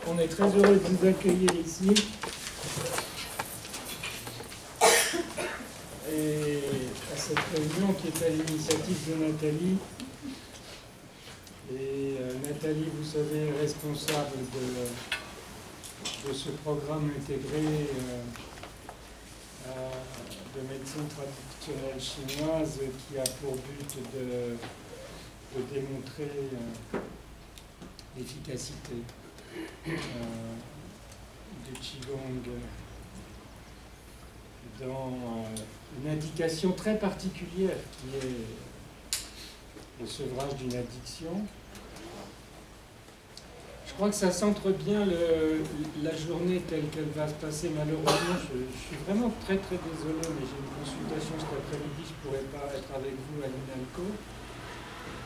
On est très heureux de vous accueillir ici. Et à cette réunion qui est à l'initiative de Nathalie. Et Nathalie, vous savez, est responsable de ce programme intégré de médecine traditionnelle chinoise qui a pour but de démontrer l'efficacité du Qigong dans une indication très particulière qui est le sevrage d'une addiction. Je crois que ça centre bien la journée telle qu'elle va se passer. Malheureusement, je suis vraiment très très désolé, mais j'ai une consultation cet après-midi, je ne pourrai pas être avec vous à l'INALCO.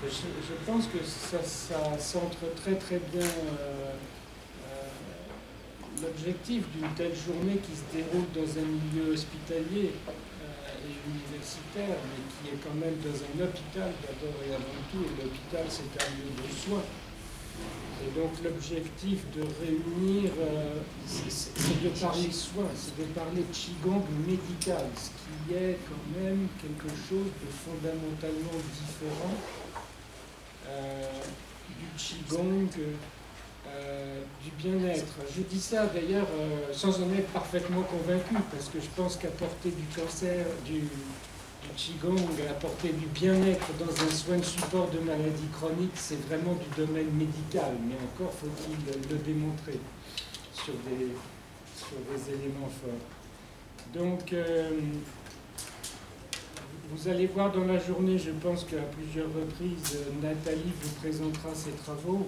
Je pense que ça centre très très bien l'objectif d'une telle journée qui se déroule dans un milieu hospitalier et universitaire, mais qui est quand même dans un hôpital d'abord et avant tout, et l'hôpital c'est un lieu de soins. Et donc l'objectif de réunir, c'est de parler soins, c'est de parler Qigong médical, ce qui est quand même quelque chose de fondamentalement différent du Qigong, du bien-être. Je dis ça d'ailleurs sans en être parfaitement convaincu, parce que je pense qu'apporter du cancer, du Qigong, apporter du bien-être dans un soin de support de maladies chroniques, c'est vraiment du domaine médical, mais encore faut-il le démontrer sur des éléments forts. Donc, vous allez voir dans la journée, je pense qu'à plusieurs reprises, Nathalie vous présentera ses travaux.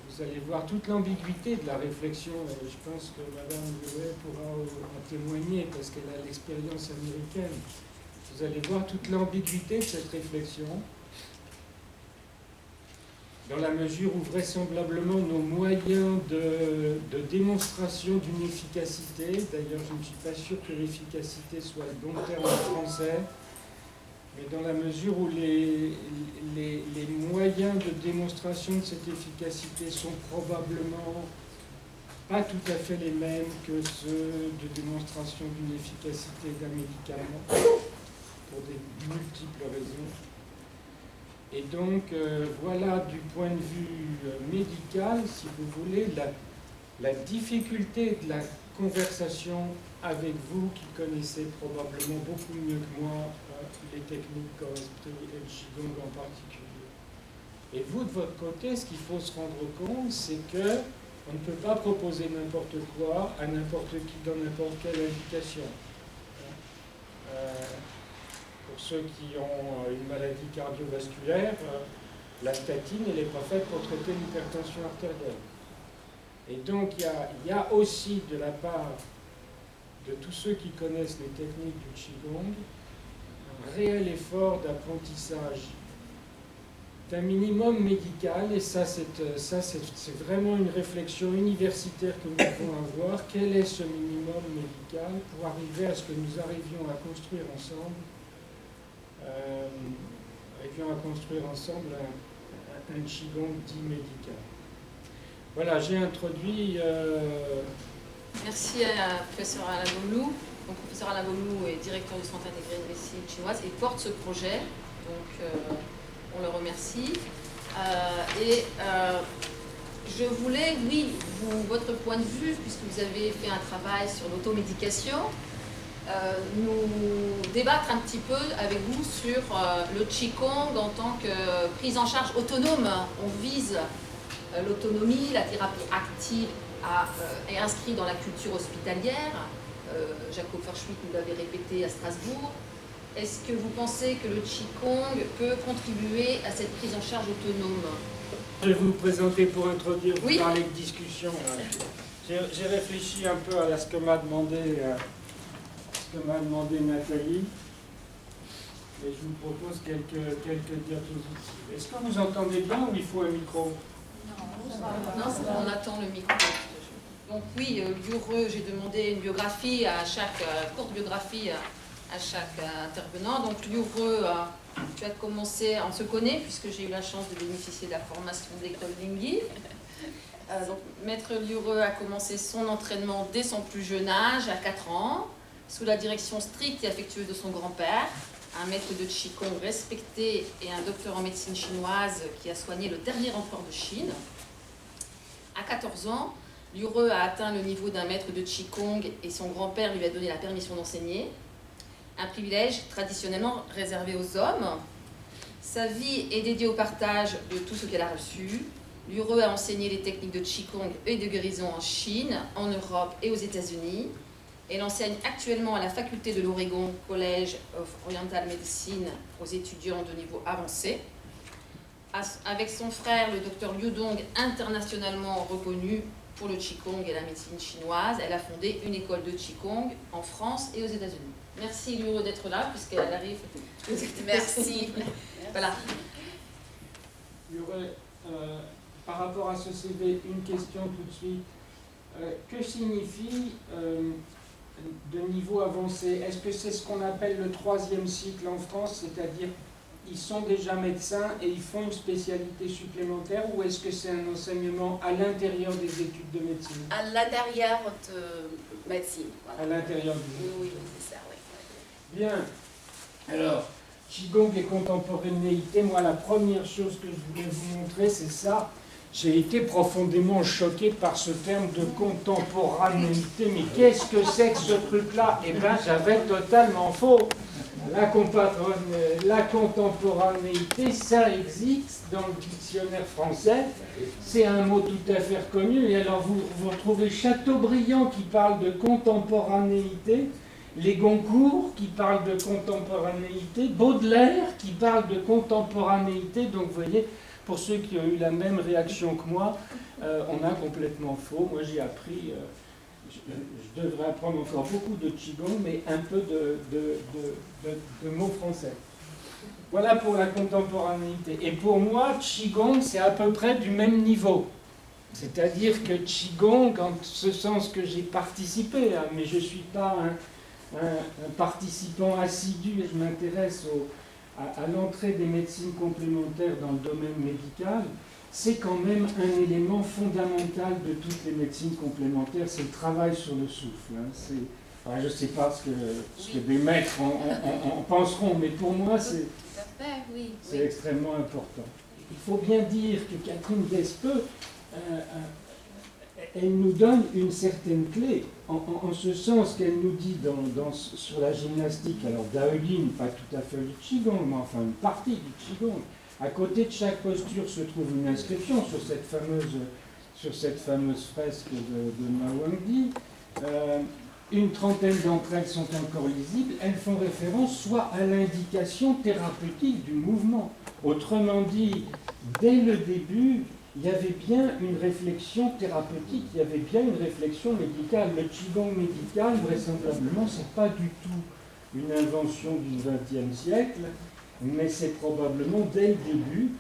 Vous allez voir toute l'ambiguïté de la réflexion. Je pense que Madame Levet pourra en témoigner parce qu'elle a l'expérience américaine. Vous allez voir toute l'ambiguïté de cette réflexion, dans la mesure où vraisemblablement nos moyens de démonstration d'une efficacité, d'ailleurs je ne suis pas sûr que l'efficacité soit le bon terme en français, mais dans la mesure où les moyens de démonstration de cette efficacité sont probablement pas tout à fait les mêmes que ceux de démonstration d'une efficacité d'un médicament, pour des multiples raisons. Et donc, voilà du point de vue médical, si vous voulez, la difficulté de la conversation avec vous, qui connaissez probablement beaucoup mieux que moi les techniques Korespri et le Qigong en particulier. Et vous, de votre côté, ce qu'il faut se rendre compte, c'est que on ne peut pas proposer n'importe quoi à n'importe qui dans n'importe quelle indication. Pour ceux qui ont une maladie cardiovasculaire, la statine, elle n'est pas faite pour traiter l'hypertension artérielle. Et donc, il y a aussi, de la part de tous ceux qui connaissent les techniques du Qigong, un réel effort d'apprentissage d'un minimum médical, et ça c'est vraiment une réflexion universitaire que nous devons avoir. Quel est ce minimum médical pour arriver à ce que nous arrivions à construire ensemble un Qigong dit médical. Voilà, j'ai introduit... Merci à professeur Alain Beaumelou. Donc, professeur Alain Beaumelou est directeur du Centre intégré de médecine chinoise et porte ce projet. Donc, on le remercie. Je voulais, oui, votre point de vue, puisque vous avez fait un travail sur l'automédication, nous débattre un petit peu avec vous sur le Qigong en tant que prise en charge autonome. On vise l'autonomie, la thérapie active est inscrite dans la culture hospitalière. Jacob Verschwick nous l'avait répété à Strasbourg. Est-ce que vous pensez que le Qigong peut contribuer à cette prise en charge autonome? Je vais vous présenter pour introduire, vous oui. parler de discussion. J'ai réfléchi un peu à ce que m'a demandé, Nathalie, et je vous propose quelques diapositives. Est-ce que vous entendez bien ou il faut un micro? Non, on attend le micro. Donc oui, j'ai demandé une biographie à chaque, courte biographie à chaque intervenant. Donc Liu'Re, tu as commencé, on se connaît puisque j'ai eu la chance de bénéficier de la formation d'école Lingyi. Donc, Maître Lheureux a commencé son entraînement dès son plus jeune âge, à 4 ans, sous la direction stricte et affectueuse de son grand-père, un maître de Qigong respecté et un docteur en médecine chinoise qui a soigné le dernier empereur de Chine. À 14 ans, Lheureux a atteint le niveau d'un maître de Qigong et son grand-père lui a donné la permission d'enseigner, un privilège traditionnellement réservé aux hommes. Sa vie est dédiée au partage de tout ce qu'elle a reçu. Lheureux a enseigné les techniques de Qigong et de guérison en Chine, en Europe et aux États-Unis. Elle enseigne actuellement à la faculté de l'Oregon College of Oriental Medicine aux étudiants de niveau avancé. Avec son frère, le docteur Liu Dong, internationalement reconnu pour le Qigong et la médecine chinoise, elle a fondé une école de Qigong en France et aux États-Unis. Merci Lheureux d'être là, puisqu'elle arrive. Merci. Voilà. Lheureux, par rapport à ce CV, une question tout de suite. Que signifie de niveau avancé? Est-ce que c'est ce qu'on appelle le 3e cycle en France, c'est-à-dire ils sont déjà médecins et ils font une spécialité supplémentaire, ou est-ce que c'est un enseignement à l'intérieur des études de médecine? À l'intérieur de médecine. Voilà. À l'intérieur des études. Oui, c'est ça, oui. Bien. Alors, Qigong et contemporanéité, moi la première chose que je voulais vous montrer, c'est ça. J'ai été profondément choqué par ce terme de contemporanéité. Mais qu'est-ce que c'est que ce truc-là? Eh bien, j'avais totalement faux. La contemporanéité, ça existe dans le dictionnaire français. C'est un mot tout à fait reconnu. Et alors, vous retrouvez Chateaubriand qui parle de contemporanéité, les Goncourt qui parlent de contemporanéité, Baudelaire qui parle de contemporanéité. Donc, vous voyez, pour ceux qui ont eu la même réaction que moi, on a complètement faux. Moi, j'ai appris, je devrais apprendre encore beaucoup de Qigong, mais un peu de mots français. Voilà pour la contemporanéité. Et pour moi, Qigong, c'est à peu près du même niveau. C'est-à-dire que Qigong, en ce sens que j'ai participé, mais je ne suis pas un participant assidu, et je m'intéresse à l'entrée des médecines complémentaires dans le domaine médical, c'est quand même un élément fondamental de toutes les médecines complémentaires, c'est le travail sur le souffle. Enfin, je ne sais pas ce que des maîtres en penseront, mais pour moi, c'est extrêmement important. Il faut bien dire que Catherine Despeux, elle nous donne une certaine clé, en ce sens qu'elle nous dit sur la gymnastique, alors Daoyin, pas tout à fait du Qigong, mais enfin une partie du Qigong. À côté de chaque posture se trouve une inscription sur cette fameuse fresque de Ma Wangdi. Une trentaine d'entre elles sont encore lisibles. Elles font référence soit à l'indication thérapeutique du mouvement. Autrement dit, dès le début, il y avait bien une réflexion thérapeutique, il y avait bien une réflexion médicale. Le Qigong médical, vraisemblablement, ce n'est pas du tout une invention du XXe siècle, mais c'est probablement dès le début.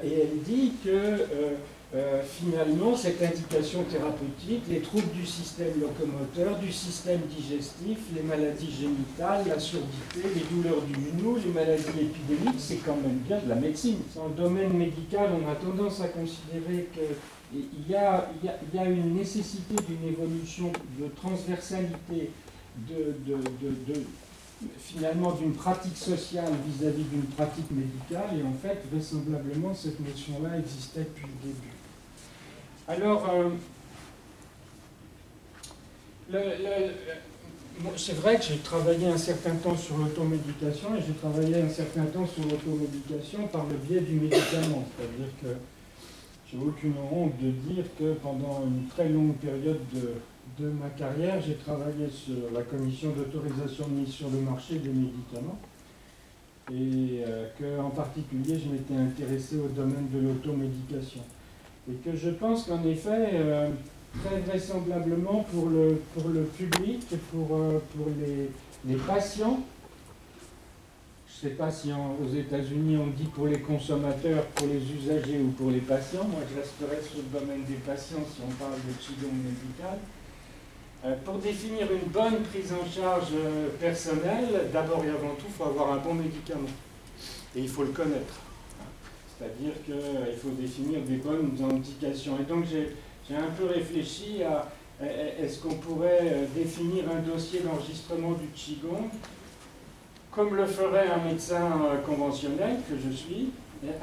Et elle dit que finalement, cette indication thérapeutique, les troubles du système locomoteur, du système digestif, les maladies génitales, la surdité, les douleurs du genou, les maladies épidémiques, c'est quand même bien de la médecine. Dans le domaine médical, on a tendance à considérer qu'il y a une nécessité d'une évolution de transversalité, finalement d'une pratique sociale vis-à-vis d'une pratique médicale, et en fait, vraisemblablement, cette notion-là existait depuis le début. Alors, c'est vrai que j'ai travaillé un certain temps sur l'automédication, et j'ai travaillé un certain temps sur l'automédication par le biais du médicament, c'est-à-dire que j'ai aucune honte de dire que pendant une très longue période de ma carrière, j'ai travaillé sur la commission d'autorisation de mise sur le marché des médicaments, et qu'en particulier, je m'étais intéressé au domaine de l'automédication. Et que je pense qu'en effet, très vraisemblablement pour le public, pour les patients, je ne sais pas si aux États-Unis on dit pour les consommateurs, pour les usagers ou pour les patients, moi je resterai sur le domaine des patients si on parle de Qigong médical. Pour définir une bonne prise en charge personnelle, d'abord et avant tout, il faut avoir un bon médicament. Et il faut le connaître. C'est-à-dire qu'il faut définir des bonnes indications. Et donc j'ai un peu réfléchi à est-ce qu'on pourrait définir un dossier d'enregistrement du Qigong comme le ferait un médecin conventionnel que je suis,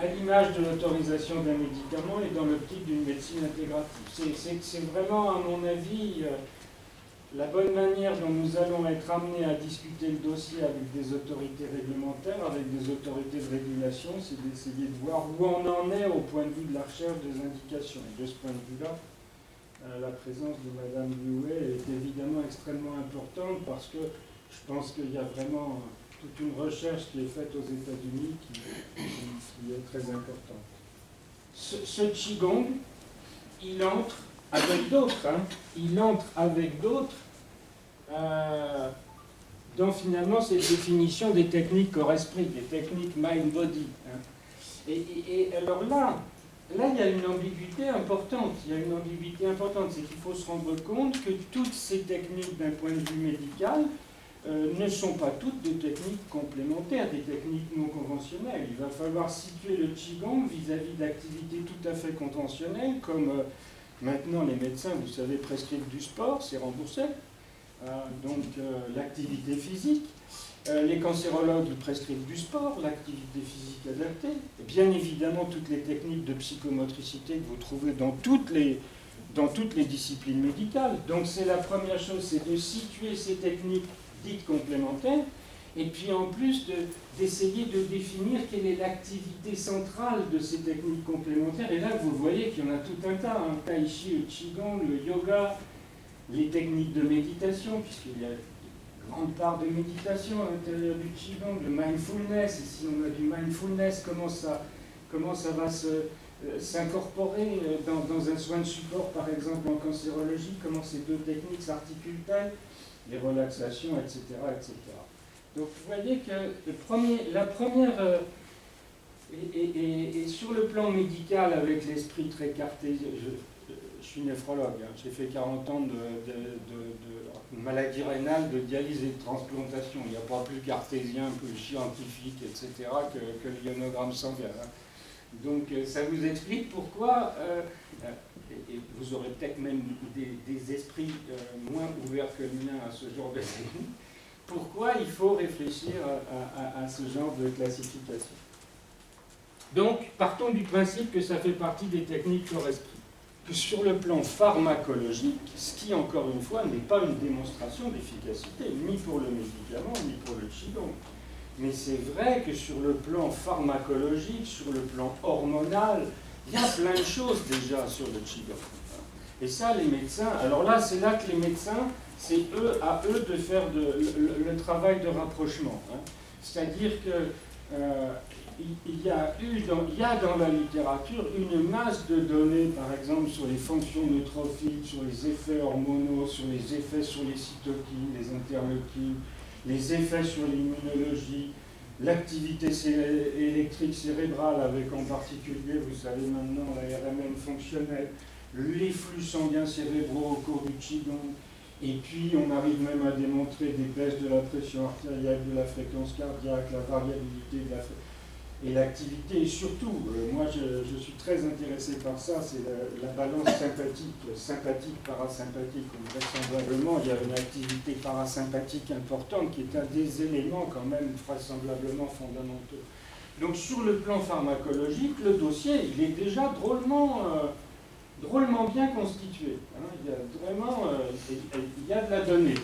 à l'image de l'autorisation d'un médicament et dans l'optique d'une médecine intégrative. C'est vraiment, à mon avis, la bonne manière dont nous allons être amenés à discuter le dossier avec des autorités réglementaires, avec des autorités de régulation, c'est d'essayer de voir où on en est au point de vue de la recherche des indications. Et de ce point de vue-là, la présence de Madame Liouet est évidemment extrêmement importante parce que je pense qu'il y a vraiment toute une recherche qui est faite aux États-Unis qui est très importante. Ce Qigong, il entre avec d'autres, il entre avec d'autres dans finalement cette définition des techniques corps-esprit, des techniques mind-body. Et alors là, il y a une ambiguïté importante. Il y a une ambiguïté importante, c'est qu'il faut se rendre compte que toutes ces techniques d'un point de vue médical ne sont pas toutes des techniques complémentaires, des techniques non conventionnelles. Il va falloir situer le Qigong vis-à-vis d'activités tout à fait conventionnelles, comme maintenant les médecins, vous savez, prescrivent du sport, c'est remboursé, donc l'activité physique. Les cancérologues, ils prescrivent du sport, l'activité physique adaptée. Et bien évidemment, toutes les techniques de psychomotricité que vous trouvez dans toutes les disciplines médicales. Donc c'est la première chose, c'est de situer ces techniques dites complémentaires, et puis en plus d'essayer de définir quelle est l'activité centrale de ces techniques complémentaires. Et là, vous voyez qu'il y en a tout un tas. Tai Chi, le Qigong, le yoga, les techniques de méditation, puisqu'il y a une grande part de méditation à l'intérieur du Qigong, le mindfulness. Et si on a du mindfulness, comment ça va s'incorporer dans un soin de support, par exemple en cancérologie, comment ces deux techniques s'articulent-elles, les relaxations, etc., etc. Donc vous voyez que la première, et sur le plan médical, avec l'esprit très cartésien, je suis néphrologue, j'ai fait 40 ans de maladie rénale, de dialyse et de transplantation. Il n'y a pas plus cartésien, plus scientifique, etc., que le ionogramme sanguin. Donc ça vous explique pourquoi, et vous aurez peut-être même des esprits moins ouverts que le mien à ce genre de technique, pourquoi il faut réfléchir à ce genre de classification. Donc, partons du principe que ça fait partie des techniques corps-esprit. Que sur le plan pharmacologique, ce qui, encore une fois, n'est pas une démonstration d'efficacité, ni pour le médicament, ni pour le Qigong. Mais c'est vrai que sur le plan pharmacologique, sur le plan hormonal, il y a plein de choses déjà sur le Qigong. Et ça, les médecins, alors là, c'est là que les médecins, c'est à eux de faire le travail de rapprochement. C'est-à-dire que il y a dans la littérature une masse de données, par exemple, sur les fonctions neutrophiles, sur les effets hormonaux, sur les effets sur les cytokines, les interleukines, les effets sur l'immunologie, l'activité électrique cérébrale, avec en particulier, vous savez maintenant, la RMN fonctionnelle, les flux sanguins cérébraux au cours du Qigong, et puis on arrive même à démontrer des baisses de la pression artérielle, de la fréquence cardiaque, la variabilité de et l'activité. Et surtout, moi je suis très intéressé par ça, c'est la balance sympathique-parasympathique. Vraisemblablement, il y a une activité parasympathique importante qui est un des éléments quand même vraisemblablement fondamentaux. Donc sur le plan pharmacologique, le dossier, il est déjà drôlement bien constitué. Il y a vraiment il y a de la donnée.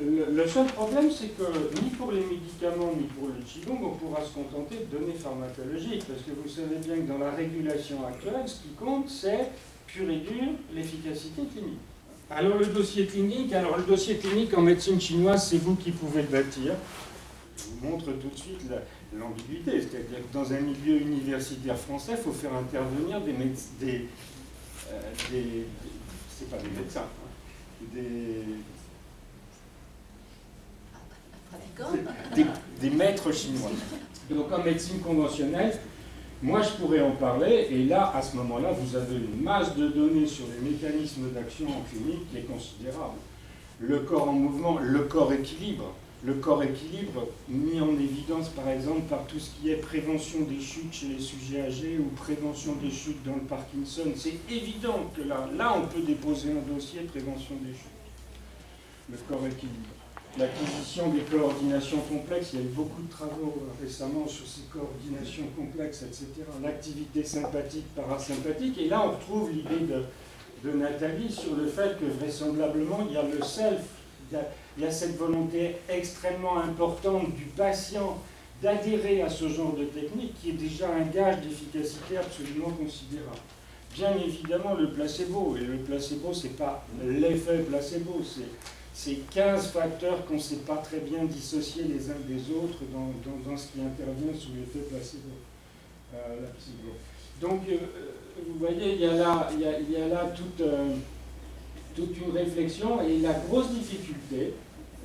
Le seul problème, c'est que ni pour les médicaments, ni pour le Qigong, on pourra se contenter de données pharmacologiques, parce que vous savez bien que dans la régulation actuelle, ce qui compte, c'est pur et dur l'efficacité clinique. Alors le dossier clinique en médecine chinoise, c'est vous qui pouvez le bâtir. Je vous montre tout de suite l'ambiguïté, c'est-à-dire que dans un milieu universitaire français, il faut faire intervenir c'est pas des médecins, des maîtres chinois. Donc en médecine conventionnelle, moi je pourrais en parler, et là, à ce moment-là, vous avez une masse de données sur les mécanismes d'action en clinique qui est considérable. Le corps en mouvement, le corps équilibre. le corps équilibre, mis en évidence par exemple par tout ce qui est prévention des chutes chez les sujets âgés ou prévention des chutes dans le Parkinson. C'est évident que là on peut déposer un dossier de prévention des chutes. Le corps équilibre. L'acquisition des coordinations complexes, il y a eu beaucoup de travaux récemment sur ces coordinations complexes, etc. L'activité sympathique, parasympathique, et là on retrouve l'idée de Nathalie sur le fait que vraisemblablement il y a le self, il y a cette volonté extrêmement importante du patient d'adhérer à ce genre de technique qui est déjà un gage d'efficacité absolument considérable. Bien évidemment le placebo, et le placebo c'est pas l'effet placebo, c'est 15 facteurs qu'on ne sait pas très bien dissocier les uns des autres dans ce qui intervient sous l'effet placebo. La psycho. Donc, vous voyez, il y a là toute une réflexion, et la grosse difficulté,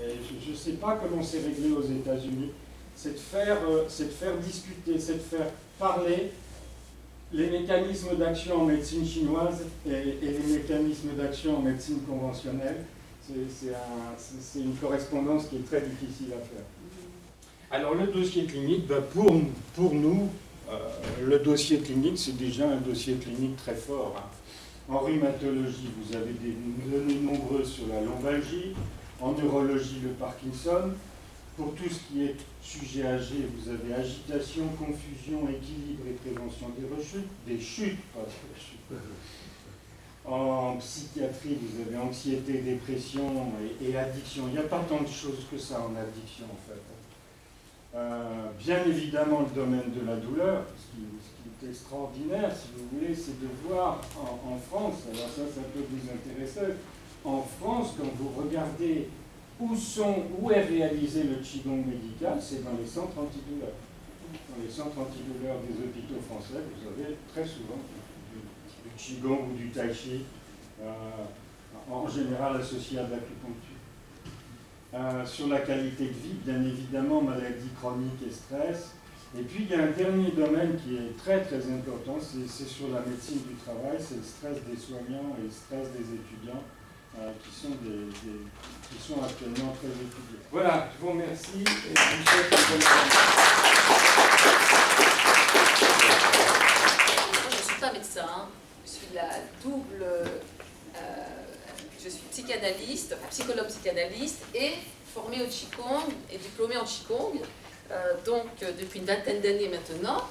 et je ne sais pas comment c'est réglé aux États-Unis, c'est de faire discuter, c'est de faire parler les mécanismes d'action en médecine chinoise et les mécanismes d'action en médecine conventionnelle. C'est une correspondance qui est très difficile à faire. Alors le dossier clinique, pour nous, le dossier clinique, c'est déjà un dossier clinique très fort. En rhumatologie, vous avez des données nombreuses sur la lombalgie. En neurologie, le Parkinson. Pour tout ce qui est sujet âgé, vous avez agitation, confusion, équilibre et prévention des chutes, pas des rechutes. En psychiatrie, vous avez anxiété, dépression et addiction. Il n'y a pas tant de choses que ça en addiction, en fait. Bien évidemment, le domaine de la douleur, ce qui est extraordinaire, si vous voulez, c'est de voir en France, alors ça peut vous intéresser, en France, quand vous regardez où est réalisé le Qigong médical, c'est dans les centres antidouleurs. Dans les centres antidouleurs des hôpitaux français, vous avez très souvent du Qigong ou du Tai Chi, en général associé à de l'acupuncture. Sur la qualité de vie, bien évidemment, maladie chronique et stress. Et puis, il y a un dernier domaine qui est très très important, c'est sur la médecine du travail, c'est le stress des soignants et le stress des étudiants, qui sont actuellement très étudiés. Voilà, je vous remercie et je vous souhaite une bonne Moi, je ne suis pas médecin, je suis la double... je suis psychanalyste, enfin, psychologue psychanalyste et formée au Qigong et diplômée en Qigong, donc depuis une vingtaine d'années maintenant.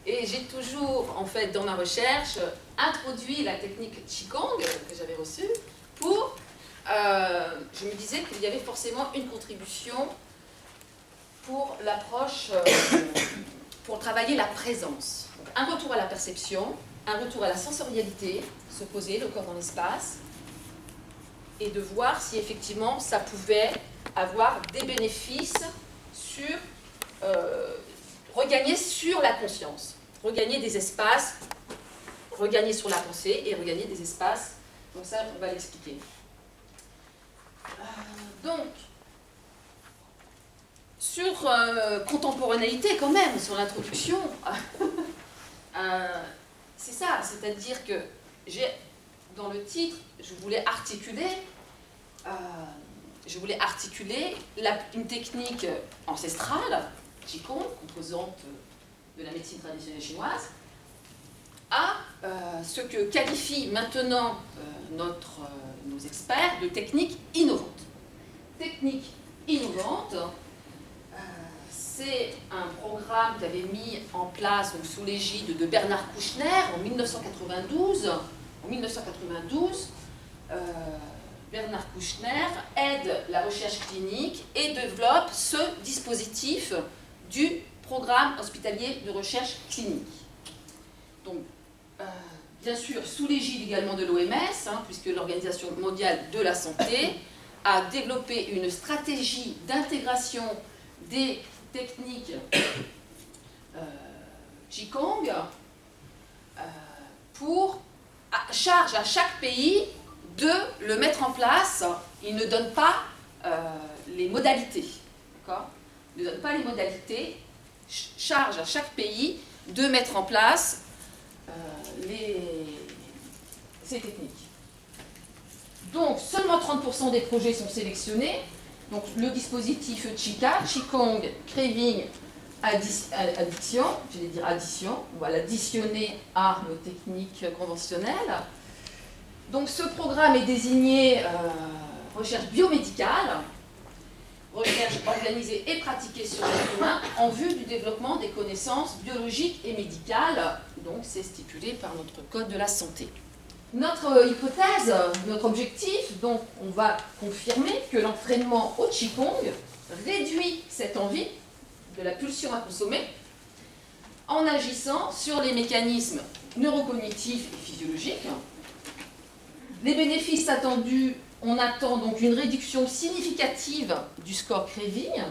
Et j'ai toujours, en fait, dans ma recherche, introduit la technique Qigong que j'avais reçue pour... je me disais qu'il y avait forcément une contribution pour l'approche, pour travailler la présence. Donc, un retour à la perception, un retour à la sensorialité, se poser le corps dans l'espace, et de voir si effectivement ça pouvait avoir des bénéfices sur regagner sur la conscience, regagner des espaces, regagner sur la pensée et regagner des espaces. Donc ça, on va l'expliquer. Donc, sur contemporanéité quand même, sur l'introduction, c'est ça, c'est-à-dire que j'ai, dans le titre, je voulais articuler une technique ancestrale, Qigong, composante de la médecine traditionnelle chinoise, à ce que qualifient maintenant nos experts de technique innovante. Technique innovante, c'est un programme qu'avait mis en place sous l'égide de Bernard Kouchner en 1992. En 1992, Bernard Kouchner aide la recherche clinique et développe ce dispositif du programme hospitalier de recherche clinique. Donc, bien sûr, sous l'égide également de l'OMS, puisque l'Organisation mondiale de la santé a développé une stratégie d'intégration des techniques Qigong pour charge à chaque pays de le mettre en place. Il ne donne pas les modalités. D'accord ? Il ne donne pas les modalités. Charge à chaque pays de mettre en place ces techniques. Donc, seulement 30% des projets sont sélectionnés Donc le dispositif Qigong, Qigong, craving, addiction, je vais dire addition, on va l'additionner à nos techniques conventionnelles. Donc ce programme est désigné recherche biomédicale, recherche organisée et pratiquée sur l'être humain en vue du développement des connaissances biologiques et médicales. Donc c'est stipulé par notre code de la santé. Notre hypothèse, notre objectif, donc on va confirmer que l'entraînement au Qigong réduit cette envie de la pulsion à consommer en agissant sur les mécanismes neurocognitifs et physiologiques. Les bénéfices attendus, on attend donc une réduction significative du score craving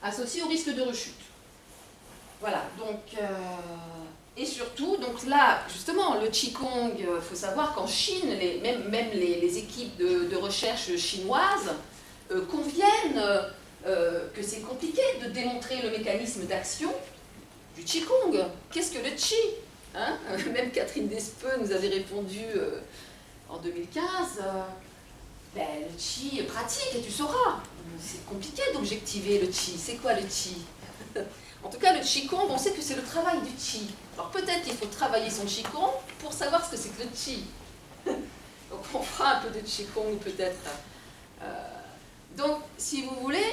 associé au risque de rechute. Voilà, donc, et surtout, donc là, justement, le Qigong, il faut savoir qu'en Chine, même les équipes de recherche chinoises conviennent que c'est compliqué de démontrer le mécanisme d'action du Qigong. Qu'est-ce que le Qi, hein? Même Catherine Despeux nous avait répondu en 2015, ben, le Qi pratique et tu sauras. C'est compliqué d'objectiver le Qi. C'est quoi le Qi? En tout cas, le Qigong, on sait que c'est le travail du Qi. Alors peut-être qu'il faut travailler son Qigong pour savoir ce que c'est que le Qi. Donc on fera un peu de Qigong peut-être. Donc, si vous voulez,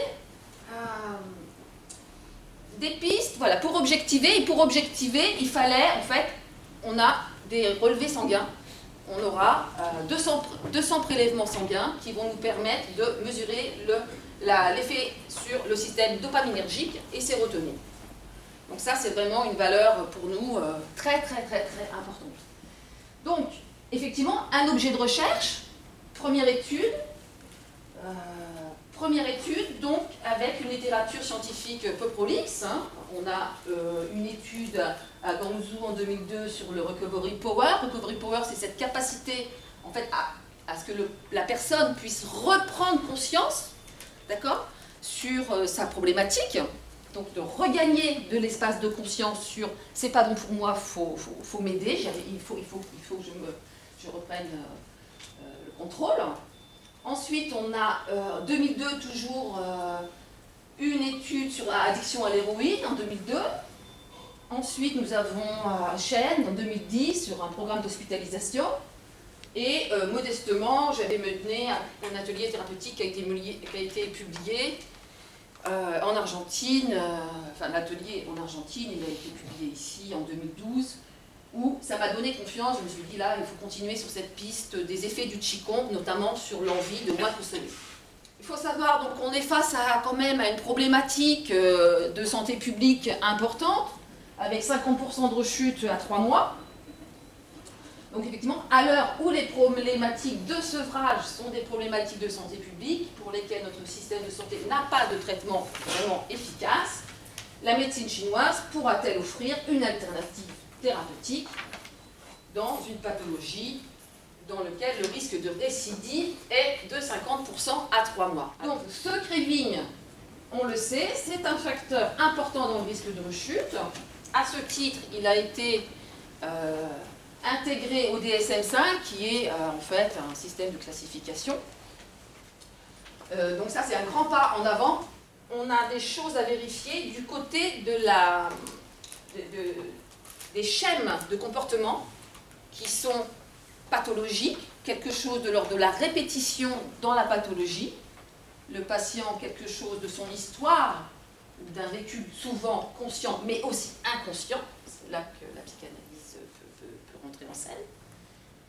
des pistes, voilà, pour objectiver. Et pour objectiver, il fallait, en fait, on a des relevés sanguins. On aura 200 prélèvements sanguins qui vont nous permettre de mesurer l'effet sur le système dopaminergique et sérotonine. Donc ça, c'est vraiment une valeur pour nous très, très, très, très importante. Donc, effectivement, un objet de recherche, première étude, donc, avec une littérature scientifique peu prolixe. Hein. On a une étude à Guangzhou en 2002 sur le Recovery Power. Recovery Power, c'est cette capacité, en fait, à ce que la personne puisse reprendre conscience, d'accord, sur sa problématique. Donc, de regagner de l'espace de conscience sur « c'est pas bon pour moi, faut m'aider, il faut que je reprenne le contrôle ». Ensuite, on a, 2002, toujours une étude sur l'addiction à l'héroïne, en 2002. Ensuite, nous avons Chen, en 2010, sur un programme d'hospitalisation. Et modestement, j'avais mené un atelier thérapeutique qui a été publié en Argentine. Enfin, l'atelier en Argentine, il a été publié ici en 2012. Où ça m'a donné confiance, je me suis dit là, il faut continuer sur cette piste des effets du Qigong, notamment sur l'envie de moins consommer. Il faut savoir donc qu'on est face quand même à une problématique de santé publique importante, avec 50% de rechute à 3 mois. Donc effectivement, à l'heure où les problématiques de sevrage sont des problématiques de santé publique, pour lesquelles notre système de santé n'a pas de traitement vraiment efficace, la médecine chinoise pourra-t-elle offrir une alternative thérapeutique dans une pathologie dans laquelle le risque de récidive est de 50% à 3 mois. Donc ce craving, on le sait, c'est un facteur important dans le risque de rechute. À ce titre, il a été intégré au DSM-5, qui est en fait un système de classification. Donc ça, c'est un grand pas en avant. On a des choses à vérifier du côté de des schèmes de comportement qui sont pathologiques, quelque chose de l'ordre de la répétition dans la pathologie, le patient quelque chose de son histoire, d'un vécu souvent conscient mais aussi inconscient, c'est là que la psychanalyse peut rentrer en scène,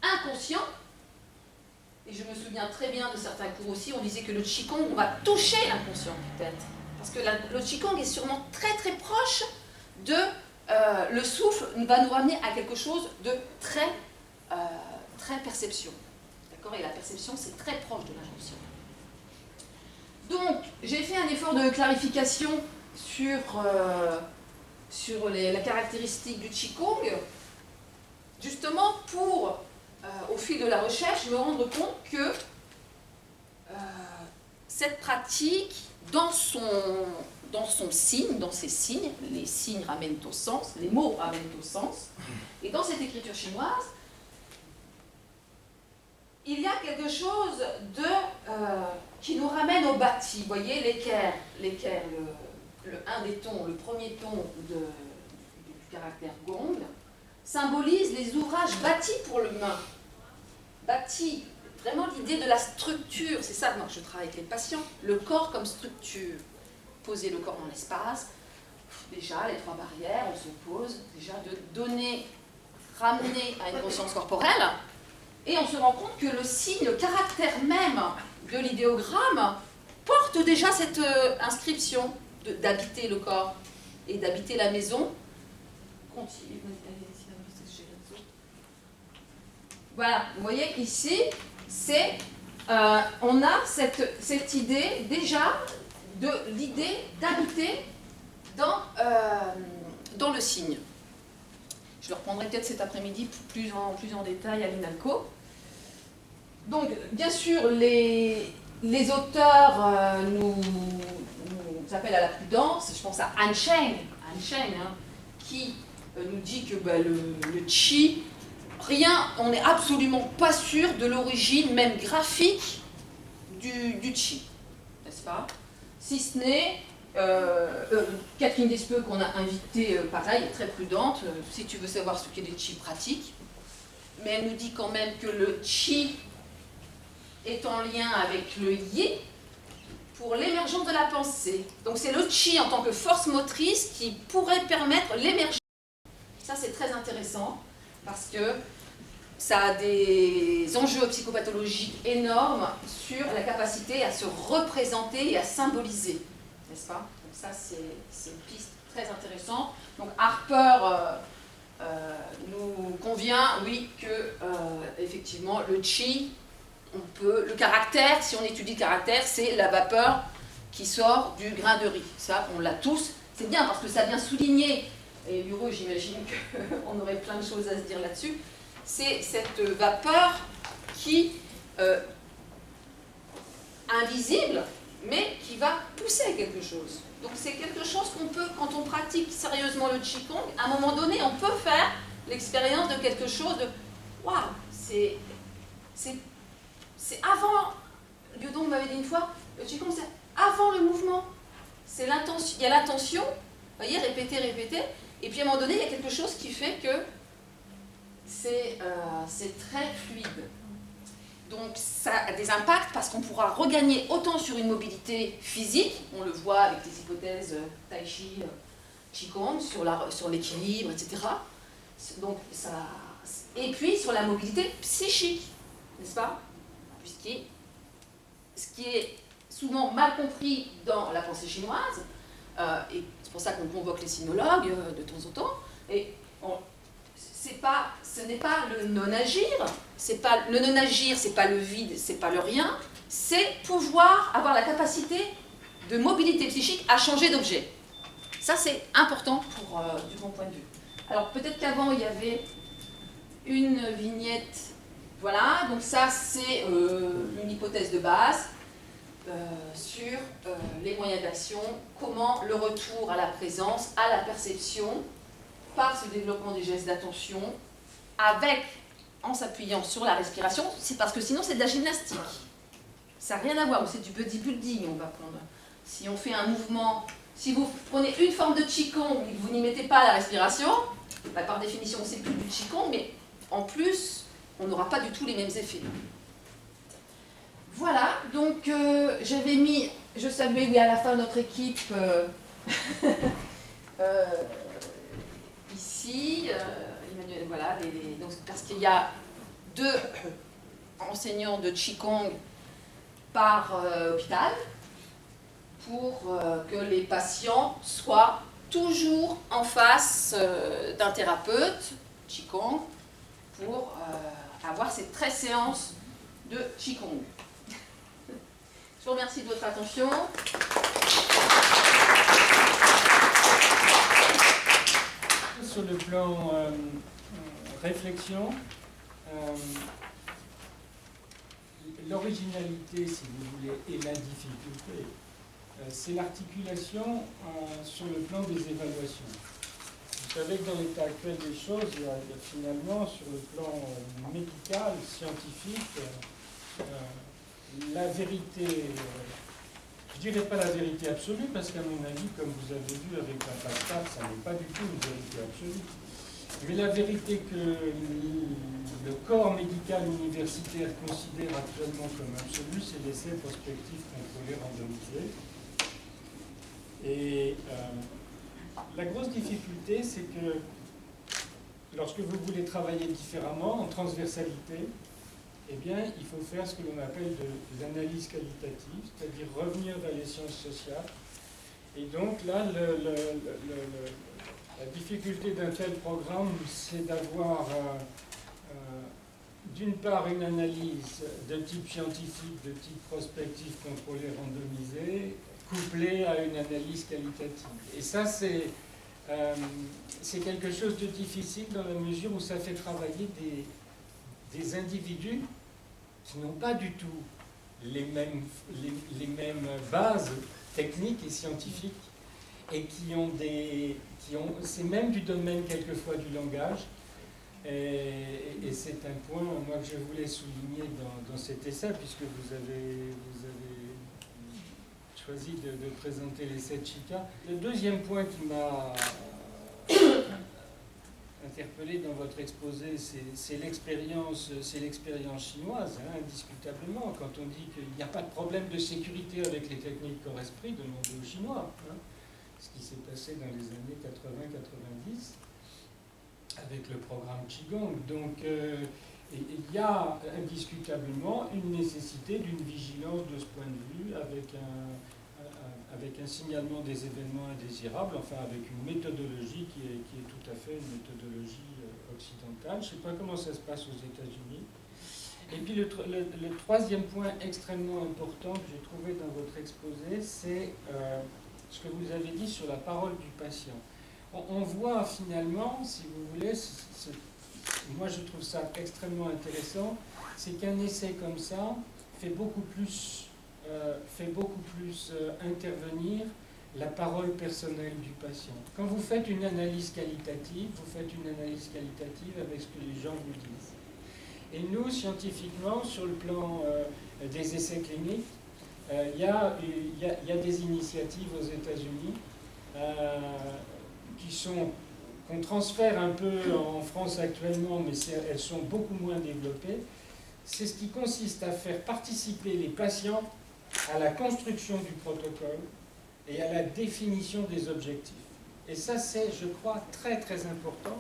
inconscient, et je me souviens très bien de certains cours aussi, on disait que le Qigong, on va toucher l'inconscient peut-être, parce que le Qigong est sûrement très très proche de... le souffle va nous ramener à quelque chose de très, très perception. D'accord ? Et la perception, c'est très proche de l'inconscient. Donc, j'ai fait un effort de clarification sur la caractéristique du Qigong, justement pour, au fil de la recherche, me rendre compte que cette pratique, dans ses signes, les signes ramènent au sens, les mots ramènent au sens, et dans cette écriture chinoise, il y a quelque chose qui nous ramène au bâti. Vous voyez, l'équerre, un des tons, le premier ton du caractère gong, symbolise les ouvrages bâtis pour l'humain. Bâtis, vraiment l'idée de la structure, c'est ça, moi je travaille avec les patients, le corps comme structure. Poser le corps dans l'espace, déjà les 3 barrières, on se pose, déjà de ramener à une conscience corporelle, et on se rend compte que le signe, le caractère même de l'idéogramme porte déjà cette inscription d'habiter le corps et d'habiter la maison. Voilà, vous voyez ici, on a cette idée déjà de l'idée d'habiter dans le signe. Je le reprendrai peut-être cet après-midi plus en détail à l'INALCO. Donc, bien sûr, les auteurs nous appellent à la prudence. Je pense à Han Sheng, qui nous dit que le qi, on n'est absolument pas sûr de l'origine, même graphique, du qi. N'est-ce pas? Si ce n'est Catherine Despeux, qu'on a invitée, pareil, très prudente, si tu veux savoir ce qu'est le qi pratique, mais elle nous dit quand même que le qi est en lien avec le yi pour l'émergence de la pensée. Donc c'est le qi en tant que force motrice qui pourrait permettre l'émergence. Ça c'est très intéressant parce que ça a des enjeux psychopathologiques énormes sur la capacité à se représenter et à symboliser, n'est-ce pas? Donc ça c'est une piste très intéressante. Donc Harper nous convient, oui, que effectivement le qi, le caractère, si on étudie le caractère, c'est la vapeur qui sort du grain de riz. Ça, on l'a tous. C'est bien parce que ça vient souligner, et Bureau, j'imagine qu'on aurait plein de choses à se dire là-dessus, c'est cette vapeur qui, invisible, mais qui va pousser quelque chose. Donc c'est quelque chose qu'on peut, quand on pratique sérieusement le Qigong, à un moment donné, on peut faire l'expérience de quelque chose de « Waouh, c'est avant ». Liu Dong m'avait dit une fois, le Qigong c'est avant le mouvement. C'est l'intention, il y a l'intention, vous voyez, répéter, et puis à un moment donné, il y a quelque chose qui fait que c'est très fluide. Donc ça a des impacts parce qu'on pourra regagner autant sur une mobilité physique, on le voit avec les hypothèses Tai Chi, Qigong, sur l'équilibre, etc. Donc, et puis sur la mobilité psychique, n'est-ce pas? Ce qui est souvent mal compris dans la pensée chinoise, et c'est pour ça qu'on convoque les sinologues de temps en temps, et ce n'est pas le non-agir, le non-agir, c'est pas le vide, c'est pas le rien, c'est pouvoir avoir la capacité de mobilité psychique à changer d'objet. Ça, c'est important du bon point de vue. Alors, peut-être qu'avant, il y avait une vignette, voilà, donc ça, c'est une hypothèse de base sur les moyens d'action, comment le retour à la présence, à la perception, par ce développement des gestes d'attention, en s'appuyant sur la respiration, c'est parce que sinon c'est de la gymnastique. Ça n'a rien à voir, ou c'est du bodybuilding, on va prendre. Si on fait un mouvement, si vous prenez une forme de Qigong et que vous n'y mettez pas la respiration, par définition c'est plus du Qigong, mais en plus, on n'aura pas du tout les mêmes effets. Voilà, donc j'avais mis, je saluais oui, à la fin notre équipe ici, Emmanuel, voilà, donc, parce qu'il y a 2 enseignants de Qigong par hôpital pour que les patients soient toujours en face d'un thérapeute Qigong pour avoir ces 13 séances de Qigong. Je vous remercie de votre attention. Sur le plan réflexion, l'originalité, si vous voulez, et la difficulté, c'est l'articulation sur le plan des évaluations. Vous savez que dans l'état actuel des choses, il y a finalement, sur le plan médical, scientifique, la vérité, je dirais pas la vérité absolue, parce qu'à mon avis, comme vous avez vu avec la PASTAP, ça n'est pas du tout une vérité absolue. Mais la vérité que le corps médical universitaire considère actuellement comme absolue, c'est l'essai prospectif contrôlé randomisé. Et la grosse difficulté, c'est que lorsque vous voulez travailler différemment, en transversalité, eh bien, il faut faire ce que l'on appelle de l'analyse qualitative, c'est-à-dire revenir vers les sciences sociales. Et donc là, la difficulté d'un tel programme, c'est d'avoir d'une part une analyse de type scientifique, de type prospectif, contrôlé, randomisé, couplée à une analyse qualitative. Et ça, c'est quelque chose de difficile dans la mesure où ça fait travailler des individus qui n'ont pas du tout les mêmes bases techniques et scientifiques et c'est même du domaine quelquefois du langage. Et c'est un point, moi, que je voulais souligner dans cet essai, puisque vous avez choisi de présenter l'essai de Chika. Le deuxième point qui m'a interpellé dans votre exposé, c'est l'expérience chinoise, hein, indiscutablement. Quand on dit qu'il n'y a pas de problème de sécurité avec les techniques corps-esprit, demandez aux Chinois. Hein, ce qui s'est passé dans les années 80-90 avec le programme Qigong. Donc, il y a indiscutablement une nécessité d'une vigilance de ce point de vue avec un signalement des événements indésirables, enfin avec une méthodologie qui est tout à fait une méthodologie occidentale. Je ne sais pas comment ça se passe aux États-Unis. Et puis le troisième point extrêmement important que j'ai trouvé dans votre exposé, c'est ce que vous avez dit sur la parole du patient. On voit finalement, si vous voulez, moi je trouve ça extrêmement intéressant, c'est qu'un essai comme ça fait beaucoup plus intervenir la parole personnelle du patient. Quand vous faites une analyse qualitative, vous faites une analyse qualitative avec ce que les gens vous disent. Et nous, scientifiquement, sur le plan des essais cliniques, il y a des initiatives aux États-Unis qu'on transfère un peu en France actuellement, mais elles sont beaucoup moins développées. C'est ce qui consiste à faire participer les patients à la construction du protocole et à la définition des objectifs. Et ça, c'est, je crois, très très important,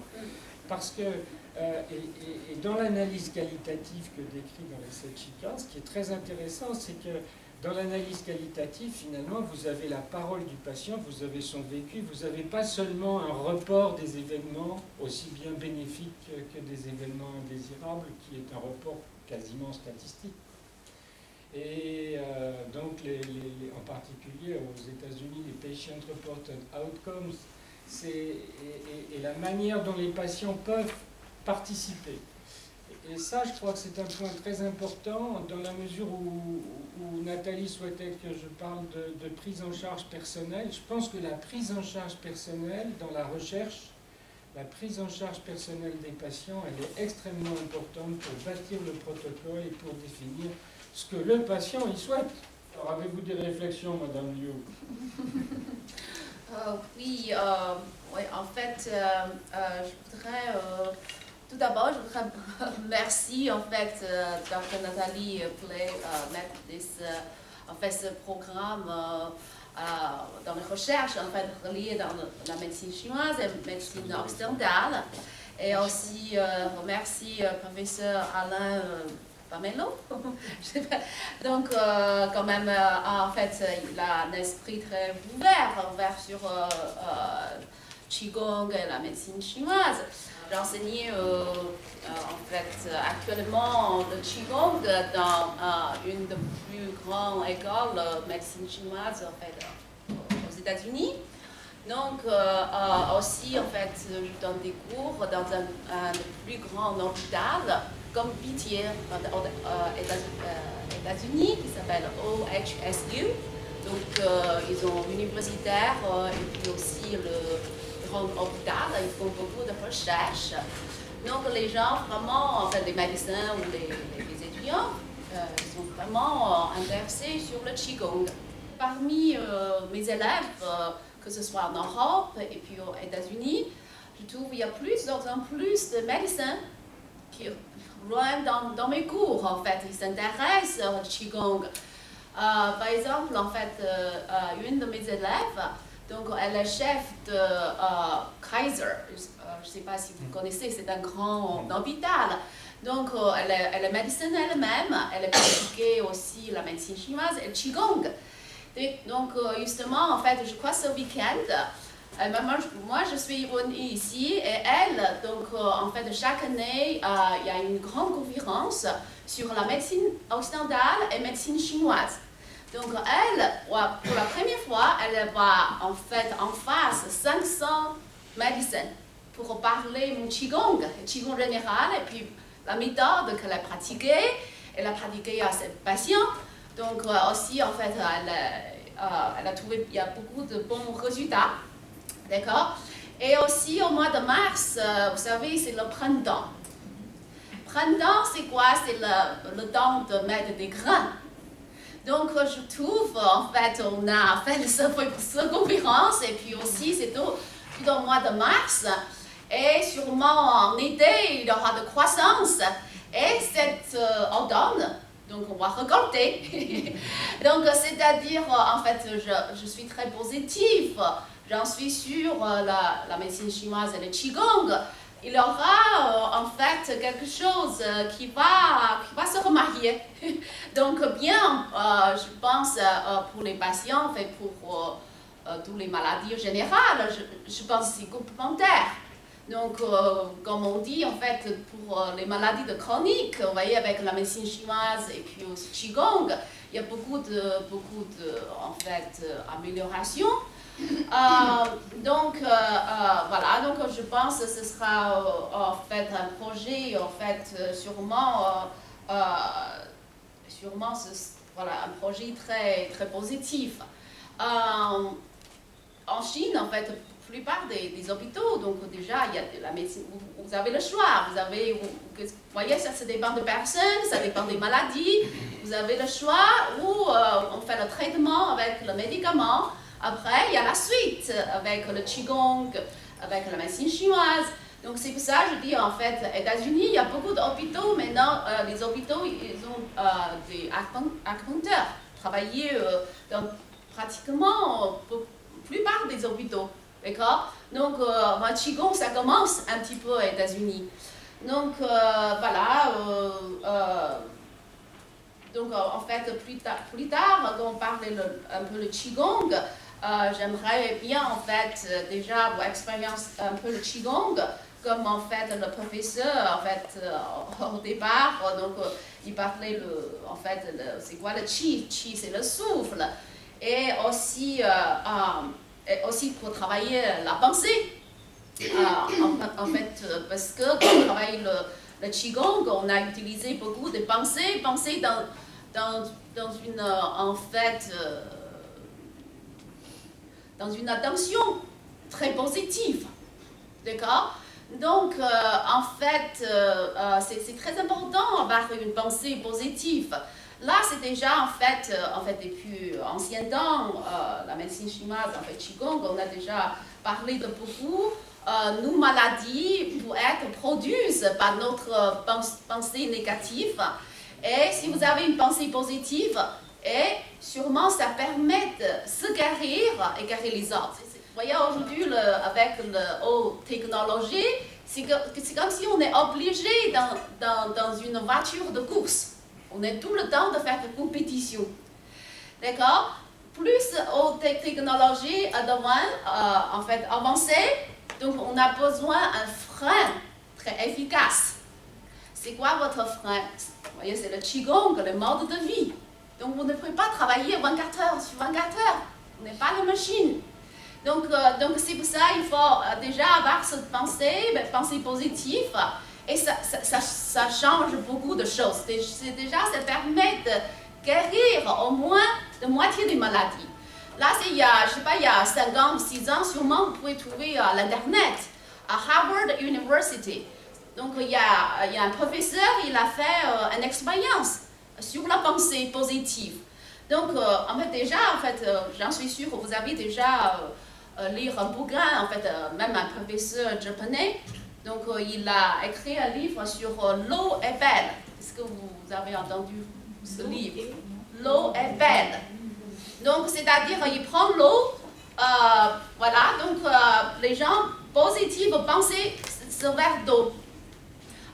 parce que, et dans l'analyse qualitative que décrit dans l'essai de Chika, ce qui est très intéressant, c'est que dans l'analyse qualitative, finalement, vous avez la parole du patient, vous avez son vécu, vous n'avez pas seulement un report des événements aussi bien bénéfiques que des événements indésirables, qui est un report quasiment statistique. Et donc, en particulier aux États-Unis, les Patient Reported Outcomes, et la manière dont les patients peuvent participer. Et ça, je crois que c'est un point très important dans la mesure où Nathalie souhaitait que je parle de prise en charge personnelle. Je pense que la prise en charge personnelle dans la recherche, la prise en charge personnelle des patients, elle est extrêmement importante pour bâtir le protocole et pour définir ce que le patient y souhaite. Alors, avez-vous des réflexions, Madame Liu? Oui, en fait, je voudrais... tout d'abord, je voudrais merci en fait Dr. Nathalie pour mettre ce programme dans les recherches en fait reliées dans la médecine chinoise et la médecine occidentale, et aussi remercie professeur Alain Pamelo. Donc quand même en fait il a un esprit très ouvert sur Qigong et la médecine chinoise. J'enseigne en fait actuellement le Qigong dans une des plus grandes écoles de médecine chinoise en fait, aux États-Unis. Donc aussi en fait je donne des cours dans un des plus grands hôpital comme Pitié aux États-Unis qui s'appelle OHSU. Donc ils ont universitaire et puis aussi le grand hôpital, ils font beaucoup de recherches. Donc les gens vraiment, en fait les médecins ou les étudiants, sont vraiment intéressés sur le Qigong. Parmi mes élèves, que ce soit en Europe et puis aux États-Unis, je trouve qu'il y a plus en plus de médecins qui rejoignent dans mes cours, en fait. Ils s'intéressent au Qigong. Par exemple, en fait, une de mes élèves, donc elle est chef de Kaiser. Je ne sais pas si vous connaissez, c'est un grand hôpital. Donc, elle est médecin elle-même, elle a pratiqué aussi la médecine chinoise et le Qigong. Et donc, justement, en fait, je crois ce week-end, moi, je suis venue ici et elle, donc, en fait, chaque année, il y a une grande conférence sur la médecine occidentale et médecine chinoise. Donc, elle, pour la première fois, elle va en fait en face 500 médecins pour parler mon Qigong, le Qigong général, et puis la méthode qu'elle a pratiquée, elle a pratiqué à ses patients. Donc aussi, en fait, elle a trouvé qu'il y a beaucoup de bons résultats. D'accord? Et aussi, au mois de mars, vous savez, c'est le printemps. Printemps, c'est quoi? C'est le temps de mettre des grains. Donc, je trouve, en fait, on a fait cette conférence, et puis aussi, c'est tout au mois de mars. Et sûrement en été, il y aura de croissance. Et cet automne, donc on va récolter. Donc, c'est-à-dire, en fait, je suis très positive. J'en suis sûre, la médecine chinoise et le Qigong, il y aura en fait quelque chose qui va se remarier. Donc, bien, je pense pour les patients et pour toutes les maladies générales, je pense que c'est complémentaire. Donc, comme on dit, en fait, pour les maladies chroniques, vous voyez, avec la médecine chinoise et puis aussi Qigong, il y a beaucoup de en fait, améliorations. Donc, voilà, donc je pense que ce sera en fait un projet, en fait, sûrement voilà, un projet très, très positif. En Chine, en fait, la plupart des hôpitaux, donc déjà, il y a de la médecine, vous avez le choix, vous voyez, ça dépend des personnes, ça dépend des maladies, vous avez le choix où on fait le traitement avec le médicament. Après, il y a la suite avec le Qigong, avec la médecine chinoise. Donc, c'est pour ça que je dis, en fait, aux États-Unis, il y a beaucoup d'hôpitaux. Maintenant, les hôpitaux, ils ont des acupuncteurs travailler dans pratiquement la plupart des hôpitaux. D'accord? Donc, le Qigong, ça commence un petit peu aux États-Unis. Donc, voilà. Donc, en fait, plus tard, quand on parle un peu le Qigong, j'aimerais bien, en fait, déjà vous expérience un peu le Qigong, comme en fait le professeur, en fait, au départ, donc il parlait en fait, c'est quoi le Qi? Qi, c'est le souffle. Et aussi pour travailler la pensée. En fait, parce que quand on travaille le Qigong, on a utilisé beaucoup de pensées dans une, en fait, dans une attention très positive. D'accord? Donc, en fait, c'est très important d'avoir une pensée positive. Là, c'est déjà, en fait, depuis ancien temps, la médecine chinoise, en fait, Qigong, on a déjà parlé de beaucoup. Nos maladies peuvent être produites par notre pensée négative. Et si vous avez une pensée positive, et sûrement ça permet de se guérir et guérir les autres. Vous voyez, aujourd'hui, avec la haute technologie, c'est comme si on est obligé dans une voiture de course. On est tout le temps de faire des compétitions. D'accord? Plus haute technologie en fait, avancée, donc on a besoin d'un frein très efficace. C'est quoi votre frein? Vous voyez, c'est le Qigong, le mode de vie. Donc vous ne pouvez pas travailler 24 heures sur 24 heures. On n'est pas la machine. Donc c'est pour ça qu'il faut déjà avoir cette pensée positive. Et ça change beaucoup de choses. Déjà, ça permet de guérir au moins la moitié des maladies. Là, il y a 5 ans, 6 ans, sûrement vous pouvez trouver à l'Internet, à Harvard University. Donc il y a un professeur, il a fait une expérience sur la pensée positive. Donc, en fait, déjà, j'en suis sûre, vous avez déjà lu un bouquin, même un professeur japonais. Donc, il a écrit un livre sur l'eau est belle. Est-ce que vous avez entendu ce livre? L'eau est belle. Donc, c'est-à-dire, il prend l'eau, voilà, donc les gens positifs penser ce verre d'eau.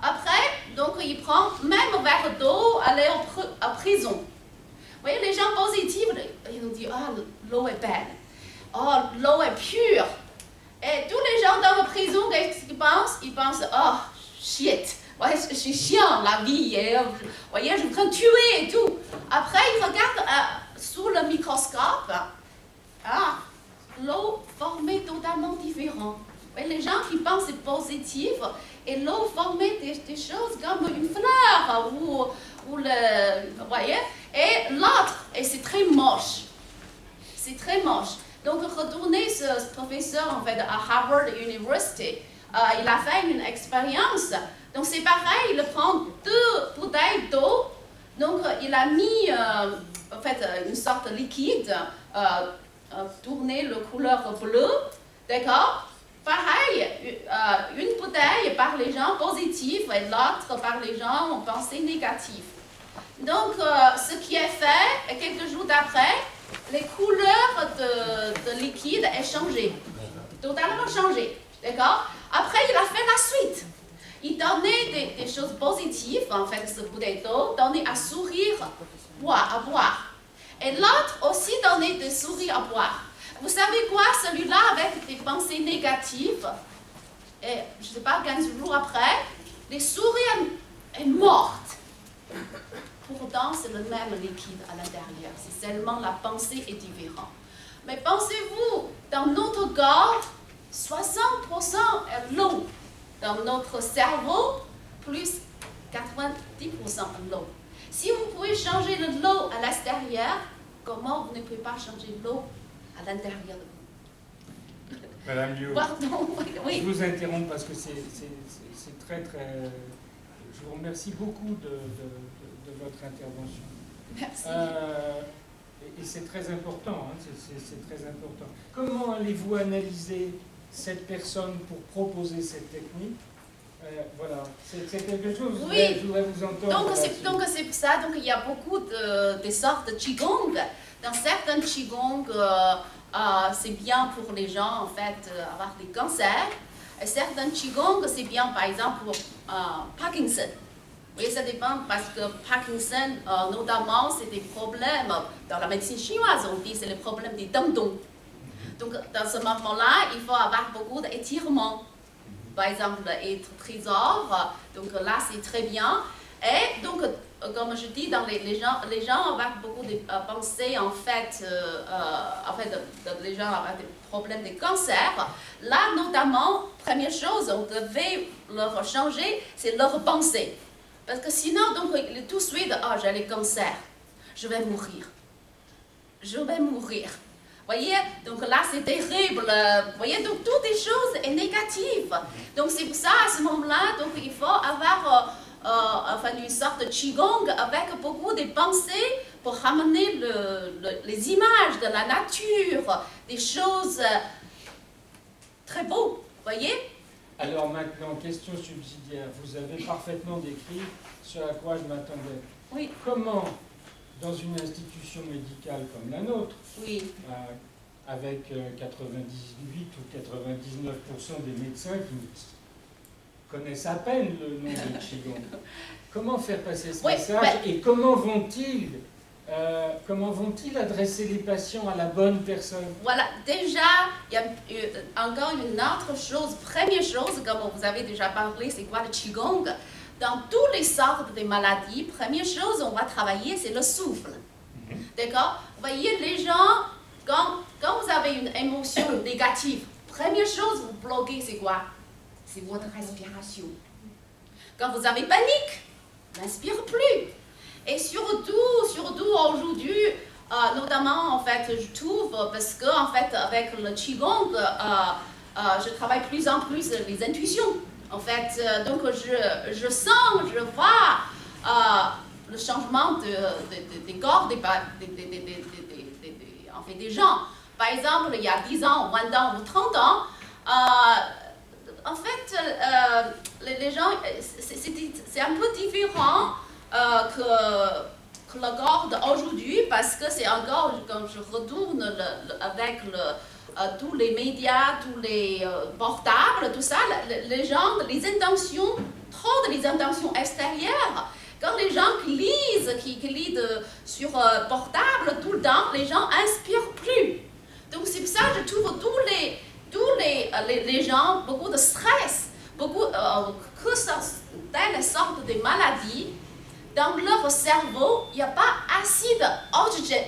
Après, donc, il prend même verre d'eau, aller en prison. Vous voyez, les gens positifs, ils ont dit, ah, l'eau est belle. Oh, l'eau est pure. Et tous les gens dans la prison, qu'est-ce qu'ils pensent? Ils pensent, oh, shit. Ouais, je suis chiant, la vie. Et, vous voyez, je veux tuer et tout. Après, ils regardent sous le microscope. Ah, l'eau formée totalement différente. Les gens qui pensent positif, et l'eau formait des choses comme une fleur, ou le, vous voyez, et l'autre, et c'est très moche. C'est très moche. Donc, retourner ce professeur, à Harvard University, il a fait une expérience. Donc, c'est pareil, il prend 2 bouteilles d'eau. Donc, il a mis, une sorte de liquide, tourné le couleur bleue, d'accord? Pareil, une bouteille par les gens positifs et l'autre par les gens en pensée négative. Donc, ce qui est fait, et quelques jours après, les couleurs de liquide est changé, totalement changé, d'accord? Après, il a fait la suite. Il donnait des choses positives, ce bouteille d'eau, donnait à sourire, à boire. Et l'autre aussi donnait des sourires à boire. Vous savez quoi, celui-là avec des pensées négatives, et je ne sais pas, 15 jours après, les sourires est morte. Pourtant, c'est le même liquide à l'intérieur. C'est seulement la pensée est différente. Mais pensez-vous, dans notre corps, 60% est l'eau. Dans notre cerveau, plus 90% l'eau. Si vous pouvez changer l'eau à l'extérieur, comment vous ne pouvez pas changer l'eau à l'intérieur de vous? Madame Liu, pardon, oui. Je vous interromps parce que c'est très, très... Je vous remercie beaucoup de votre intervention. Merci. Et c'est très important, hein, c'est très important. Comment allez-vous analyser cette personne pour proposer cette technique? Voilà, c'est quelque chose, oui. Je voudrais vous entendre. Donc c'est pour ça, donc il y a beaucoup de sortes de Qigong. Dans certains Qigong, c'est bien pour les gens, avoir des cancers. Et certains Qigong, c'est bien, par exemple, pour Parkinson. Oui, ça dépend parce que Parkinson, notamment, c'est des problèmes, dans la médecine chinoise, on dit c'est le problème des tendons. Donc, dans ce moment-là, il faut avoir beaucoup d'étirements. Par exemple, être trésor, donc là, c'est très bien. Et donc, comme je dis, dans les gens avec beaucoup de pensées, les gens avec des problèmes de cancer, là, notamment, première chose, on devait leur changer, c'est leur pensée. Parce que sinon, donc, tout de suite, j'ai le cancer, je vais mourir. Je vais mourir. Voyez, donc là c'est terrible. Voyez, donc toutes les choses sont négatives. Donc c'est pour ça, à ce moment-là, donc il faut avoir une sorte de Qigong avec beaucoup de pensées pour ramener les images de la nature, des choses très beaux. Voyez? Alors maintenant, question subsidiaire. Vous avez parfaitement décrit ce à quoi je m'attendais. Oui. Comment, dans une institution médicale comme la nôtre, oui. Avec 98 ou 99% des médecins qui connaissent à peine le nom de Qigong, comment faire passer ce message et comment vont-ils adresser les patients à la bonne personne? Voilà, déjà, il y a encore une autre chose. Première chose, comme vous avez déjà parlé, c'est quoi le Qigong? Dans toutes les sortes de maladies, première chose, on va travailler, c'est le souffle. D'accord? Vous voyez, les gens, quand vous avez une émotion négative, première chose, vous bloquez, c'est quoi? C'est votre respiration. Quand vous avez panique, n'inspire plus. Et surtout aujourd'hui, notamment, je trouve, parce que, avec le Qigong, je travaille plus en plus les intuitions. Donc, je sens, je vois le changement des corps des gens. Par exemple, il y a 10 ans, 20 ans ou 30 ans, en fait, les gens, c'est un peu différent que le corps d'aujourd'hui, parce que c'est encore, quand je retourne avec tous les médias, tous les portables, tout ça, les gens, les intentions, trop de les intentions extérieures. Quand les gens qui lisent sur portable tout le temps, les gens n'inspirent plus. Donc c'est pour ça que je trouve tous les gens, beaucoup de stress, que ça, telle sorte de maladie, dans leur cerveau, il n'y a pas assez d'oxygène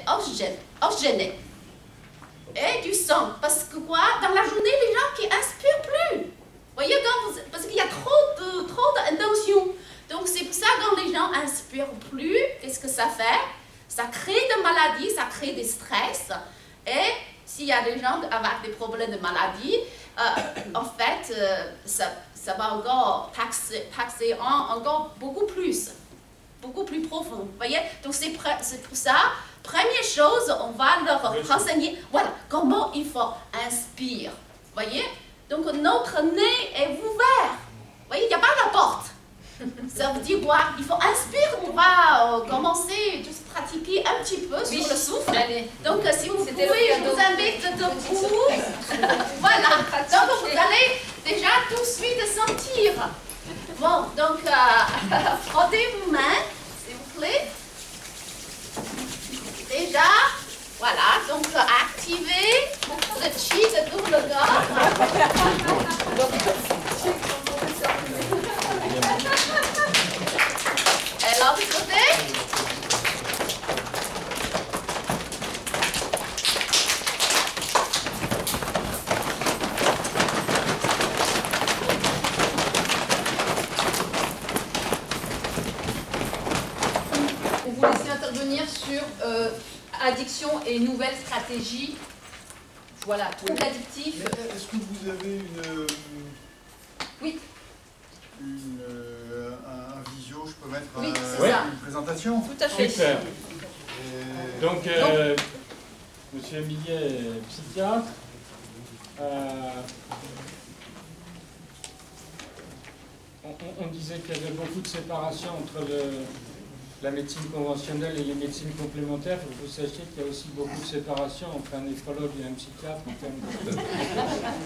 et du sang. Parce que quoi? Dans la journée, les gens qui n'inspirent plus. Vous voyez, parce qu'il y a trop d'intentions. Donc c'est pour ça que quand les gens n'inspirent plus, qu'est-ce que ça fait? Ça crée des maladies, ça crée des stress. Et s'il y a des gens avec des problèmes de maladie, en fait, ça va encore taxer encore beaucoup plus profond. Vous voyez? Donc c'est pour ça, première chose, on va leur renseigner, voilà, comment il faut inspirer. Vous voyez? Donc notre nez est ouvert. Vous voyez, il n'y a pas la porte. Ça veut dire quoi? Il faut inspirer, on va commencer à pratiquer un petit peu sur le souffle. Allez. Donc si vous pouvez, je vous invite debout. Voilà. Donc vous allez déjà tout de suite sentir. Bon, donc frottez vos mains, s'il vous plaît. Déjà, voilà, donc activez le chi de tout le corps. Et l'autre côté. On vous laisse intervenir sur addiction et nouvelles stratégies. Voilà, troubles addictifs. Est-ce que vous avez Oui. un visio, je peux mettre Oui, c'est ça. une présentation? Tout à fait. Super. Donc, Monsieur Millet est psychiatre. On disait qu'il y avait beaucoup de séparation entre la médecine conventionnelle et les médecines complémentaires. Il faut que vous sachiez qu'il y a aussi beaucoup de séparation entre un néphrologue et un psychiatre.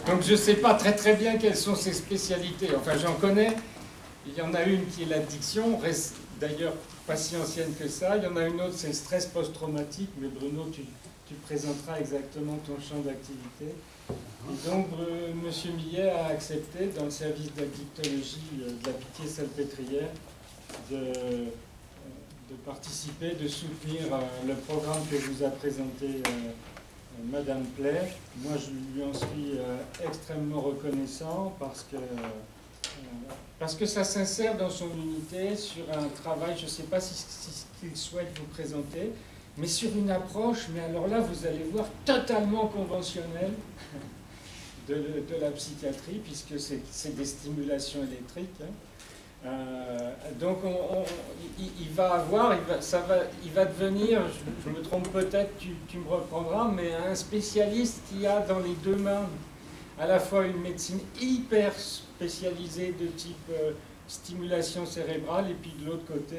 Donc je ne sais pas très bien quelles sont ses spécialités. Enfin, j'en connais. Il y en a une qui est l'addiction, d'ailleurs pas si ancienne que ça. Il y en a une autre, c'est le stress post-traumatique. Mais Bruno, tu présenteras exactement ton champ d'activité. Et donc, M. Millet a accepté, dans le service d'addictologie de la Pitié-Salpêtrière, de participer, de soutenir le programme que vous a présenté Madame Play. Moi, je lui en suis extrêmement reconnaissant parce que ça s'insère dans son unité sur un travail, je ne sais pas si qu'il souhaite vous présenter, mais sur une approche, mais alors là, vous allez voir, totalement conventionnelle de la psychiatrie, puisque c'est des stimulations électriques. Donc il va devenir, je me trompe peut-être, tu me reprendras, mais un spécialiste qui a dans les deux mains à la fois une médecine hyper spécialisée de type stimulation cérébrale et puis de l'autre côté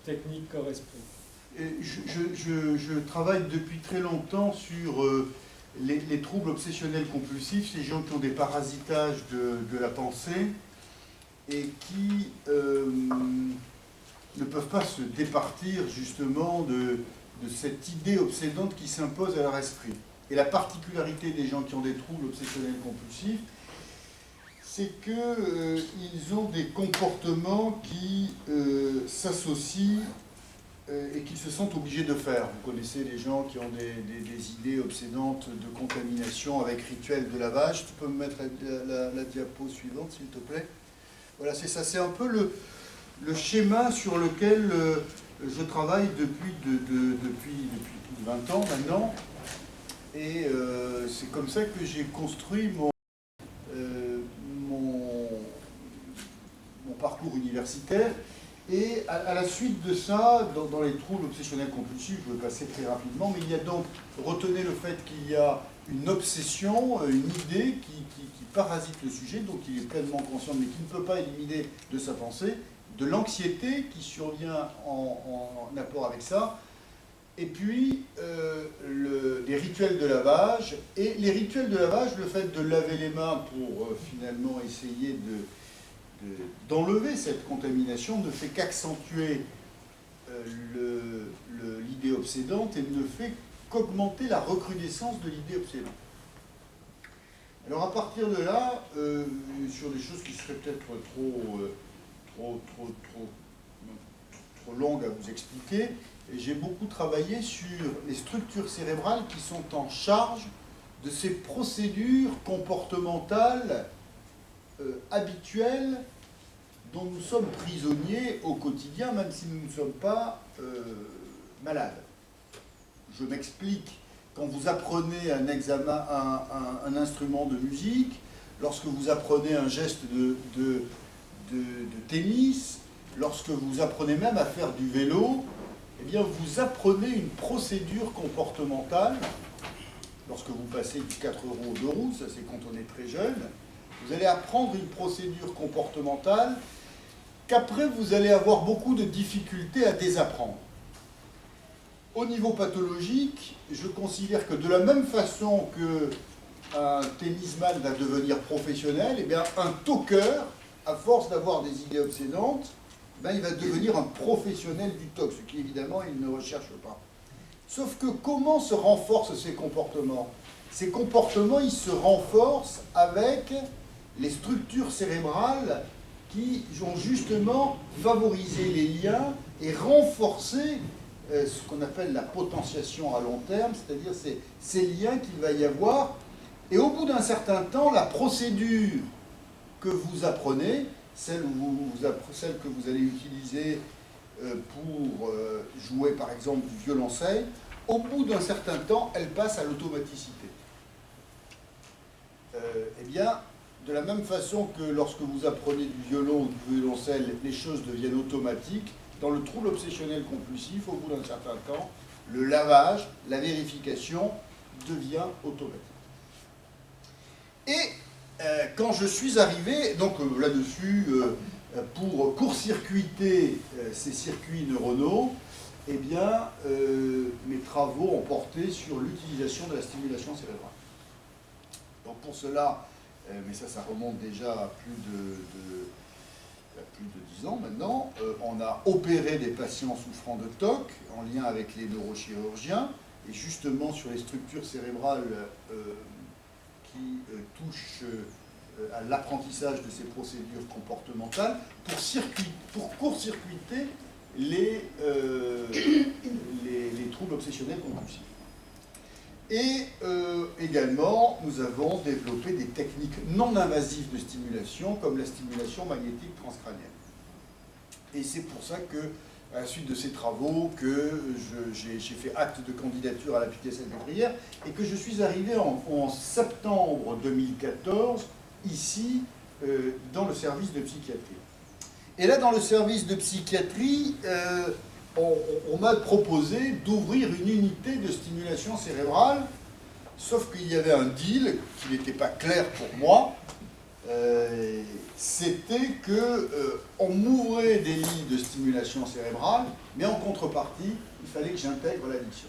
technique corps-esprit. Je travaille depuis très longtemps sur les troubles obsessionnels compulsifs, ces gens qui ont des parasitages de la pensée et qui ne peuvent pas se départir justement de cette idée obsédante qui s'impose à leur esprit. Et la particularité des gens qui ont des troubles obsessionnels compulsifs, c'est qu'ils ont des comportements qui s'associent et qu'ils se sentent obligés de faire. Vous connaissez les gens qui ont des idées obsédantes de contamination avec rituel de lavage. Tu peux me mettre la diapo suivante, s'il te plaît? Voilà, c'est ça. C'est un peu le schéma sur lequel je travaille depuis plus de 20 ans maintenant. Et c'est comme ça que j'ai construit mon parcours universitaire. Et à la suite de ça, dans les troubles obsessionnels compulsifs, je vais passer très rapidement, mais il y a donc, retenez le fait qu'il y a une obsession, une idée qui parasite le sujet, donc il est pleinement conscient, mais qui ne peut pas éliminer de sa pensée, de l'anxiété qui survient en apport avec ça, et puis les rituels de lavage. Et les rituels de lavage, le fait de laver les mains pour finalement essayer d'enlever cette contamination ne fait qu'accentuer l'idée obsédante et ne fait qu'augmenter la recrudescence de l'idée obsédante. Alors à partir de là, sur des choses qui seraient peut-être trop longues à vous expliquer, j'ai beaucoup travaillé sur les structures cérébrales qui sont en charge de ces procédures comportementales habituelles dont nous sommes prisonniers au quotidien, même si nous ne sommes pas malades. Je m'explique. Quand vous apprenez un instrument de musique, lorsque vous apprenez un geste de tennis, lorsque vous apprenez même à faire du vélo, eh bien vous apprenez une procédure comportementale. Lorsque vous passez du 4 roues au 2 roues, ça c'est quand on est très jeune, vous allez apprendre une procédure comportementale qu'après vous allez avoir beaucoup de difficultés à désapprendre. Au niveau pathologique, je considère que de la même façon qu'un tennisman va devenir professionnel, eh bien un talker, à force d'avoir des idées obsédantes, ben il va devenir un professionnel du talk, ce qui évidemment il ne recherche pas. Sauf que comment se renforcent ces comportements? Ces comportements, ils se renforcent avec les structures cérébrales qui ont justement favorisé les liens et renforcé ce qu'on appelle la potentiation à long terme, c'est-à-dire ces liens qu'il va y avoir. Et au bout d'un certain temps, la procédure que vous apprenez, celle que vous allez utiliser pour jouer par exemple du violoncelle, au bout d'un certain temps, elle passe à l'automaticité. Eh bien, de la même façon que lorsque vous apprenez du violon ou du violoncelle, les choses deviennent automatiques, dans le trouble obsessionnel compulsif, au bout d'un certain temps, le lavage, la vérification devient automatique. Et quand je suis arrivé, donc là-dessus, pour court-circuiter ces circuits neuronaux, eh bien, mes travaux ont porté sur l'utilisation de la stimulation cérébrale. Donc pour cela, mais ça remonte déjà à plus de 10 ans maintenant, on a opéré des patients souffrant de TOC en lien avec les neurochirurgiens, et justement sur les structures cérébrales qui touchent à l'apprentissage de ces procédures comportementales pour court-circuiter les troubles obsessionnels compulsifs. Et également, nous avons développé des techniques non invasives de stimulation, comme la stimulation magnétique transcrânienne. Et c'est pour ça que, à la suite de ces travaux, que j'ai fait acte de candidature à la PTSS de Brière, et que je suis arrivé en septembre 2014, ici, dans le service de psychiatrie. Et là, dans le service de psychiatrie, on m'a proposé d'ouvrir une unité de stimulation cérébrale, sauf qu'il y avait un deal qui n'était pas clair pour moi. C'était qu'on m'ouvrait des lits de stimulation cérébrale, mais en contrepartie, il fallait que j'intègre l'addiction.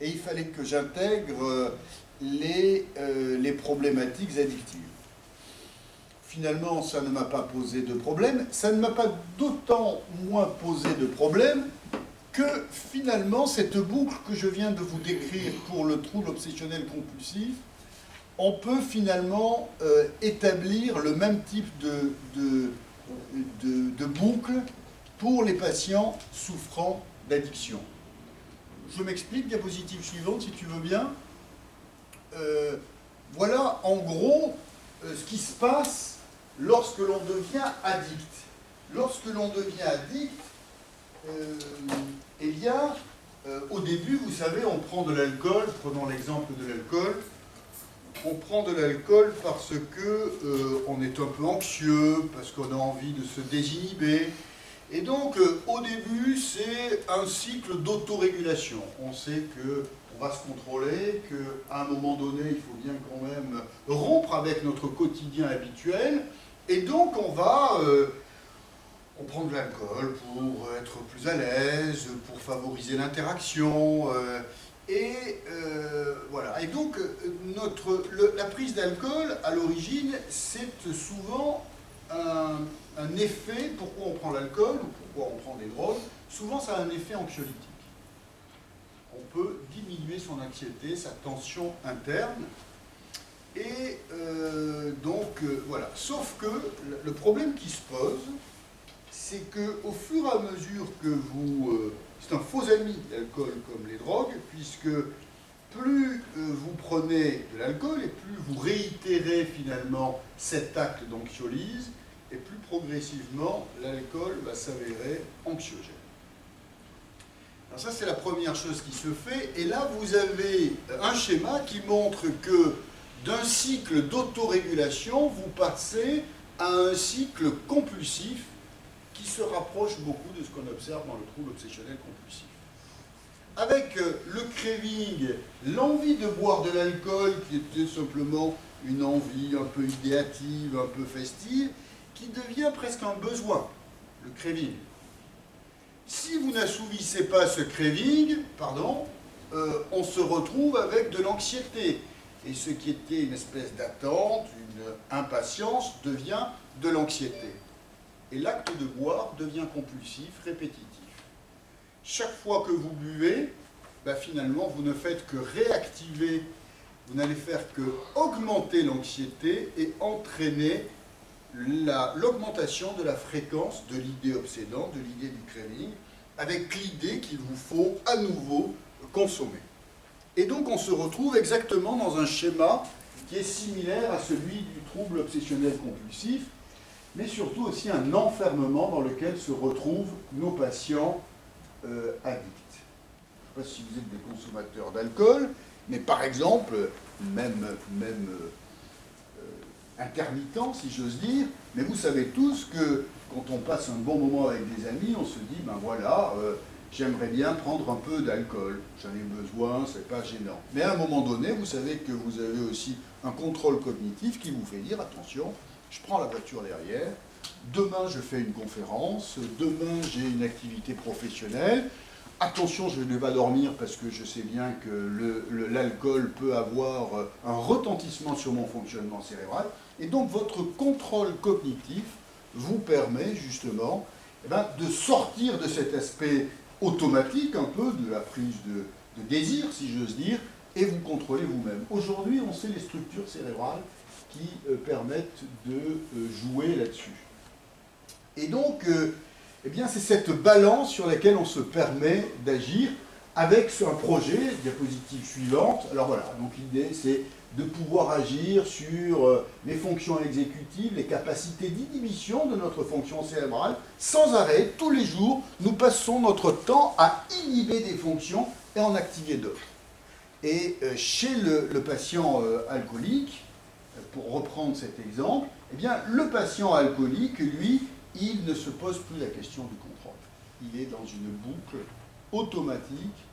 Et il fallait que j'intègre les problématiques addictives. Finalement, ça ne m'a pas posé de problème. Ça ne m'a pas d'autant moins posé de problème que finalement, cette boucle que je viens de vous décrire pour le trouble obsessionnel compulsif, on peut finalement établir le même type de boucle pour les patients souffrant d'addiction. Je m'explique, diapositive suivante si tu veux bien. Voilà en gros ce qui se passe lorsque l'on devient addict. Lorsque l'on devient addict, eh bien, au début, vous savez, on prend de l'alcool, prenons l'exemple de l'alcool, on prend de l'alcool parce que on est un peu anxieux, parce qu'on a envie de se désinhiber. Et donc, au début, c'est un cycle d'autorégulation. On sait qu'on va se contrôler, qu'à un moment donné, il faut bien quand même rompre avec notre quotidien habituel. Et donc, on prend de l'alcool pour être plus à l'aise, pour favoriser l'interaction. Voilà. Et donc, la prise d'alcool, à l'origine, c'est souvent un effet. Pourquoi on prend l'alcool ou pourquoi on prend des drogues? Souvent, ça a un effet anxiolytique. On peut diminuer son anxiété, sa tension interne. Et voilà. Sauf que le problème qui se pose, c'est qu'au fur et à mesure que c'est un faux ami, l'alcool, comme les drogues, puisque plus vous prenez de l'alcool et plus vous réitérez finalement cet acte d'anxiolyse, et plus progressivement l'alcool va s'avérer anxiogène. Alors ça, c'est la première chose qui se fait. Et là, vous avez un schéma qui montre que d'un cycle d'autorégulation, vous passez à un cycle compulsif qui se rapproche beaucoup de ce qu'on observe dans le trouble obsessionnel compulsif. Avec le craving, l'envie de boire de l'alcool, qui était simplement une envie un peu idéative, un peu festive, qui devient presque un besoin, le craving. Si vous n'assouvissez pas ce craving, on se retrouve avec de l'anxiété. Et ce qui était une espèce d'attente, une impatience, devient de l'anxiété. Et l'acte de boire devient compulsif, répétitif. Chaque fois que vous buvez, finalement, vous ne faites que réactiver, vous n'allez faire que augmenter l'anxiété et entraîner l'augmentation de la fréquence de l'idée obsédante, de l'idée du craving, avec l'idée qu'il vous faut à nouveau consommer. Et donc on se retrouve exactement dans un schéma qui est similaire à celui du trouble obsessionnel compulsif, mais surtout aussi un enfermement dans lequel se retrouvent nos patients addicts. Je ne sais pas si vous êtes des consommateurs d'alcool, mais par exemple, même intermittents, si j'ose dire, mais vous savez tous que quand on passe un bon moment avec des amis, on se dit, j'aimerais bien prendre un peu d'alcool, j'en ai besoin, c'est pas gênant. Mais à un moment donné, vous savez que vous avez aussi un contrôle cognitif qui vous fait dire, attention, je prends la voiture derrière, demain je fais une conférence, demain j'ai une activité professionnelle, attention, je ne vais pas dormir parce que je sais bien que l'alcool peut avoir un retentissement sur mon fonctionnement cérébral. Et donc votre contrôle cognitif vous permet justement de sortir de cet aspect automatique un peu de la prise de désir, si j'ose dire, et vous contrôlez vous-même. Aujourd'hui, on sait les structures cérébrales qui permettent de jouer là-dessus. Et donc, c'est cette balance sur laquelle on se permet d'agir avec un projet, diapositive suivante. Alors voilà, donc l'idée c'est de pouvoir agir sur les fonctions exécutives, les capacités d'inhibition de notre fonction cérébrale. Sans arrêt, tous les jours, nous passons notre temps à inhiber des fonctions et en activer d'autres. Et chez le patient alcoolique, pour reprendre cet exemple, le patient alcoolique, lui, il ne se pose plus la question du contrôle. Il est dans une boucle automatique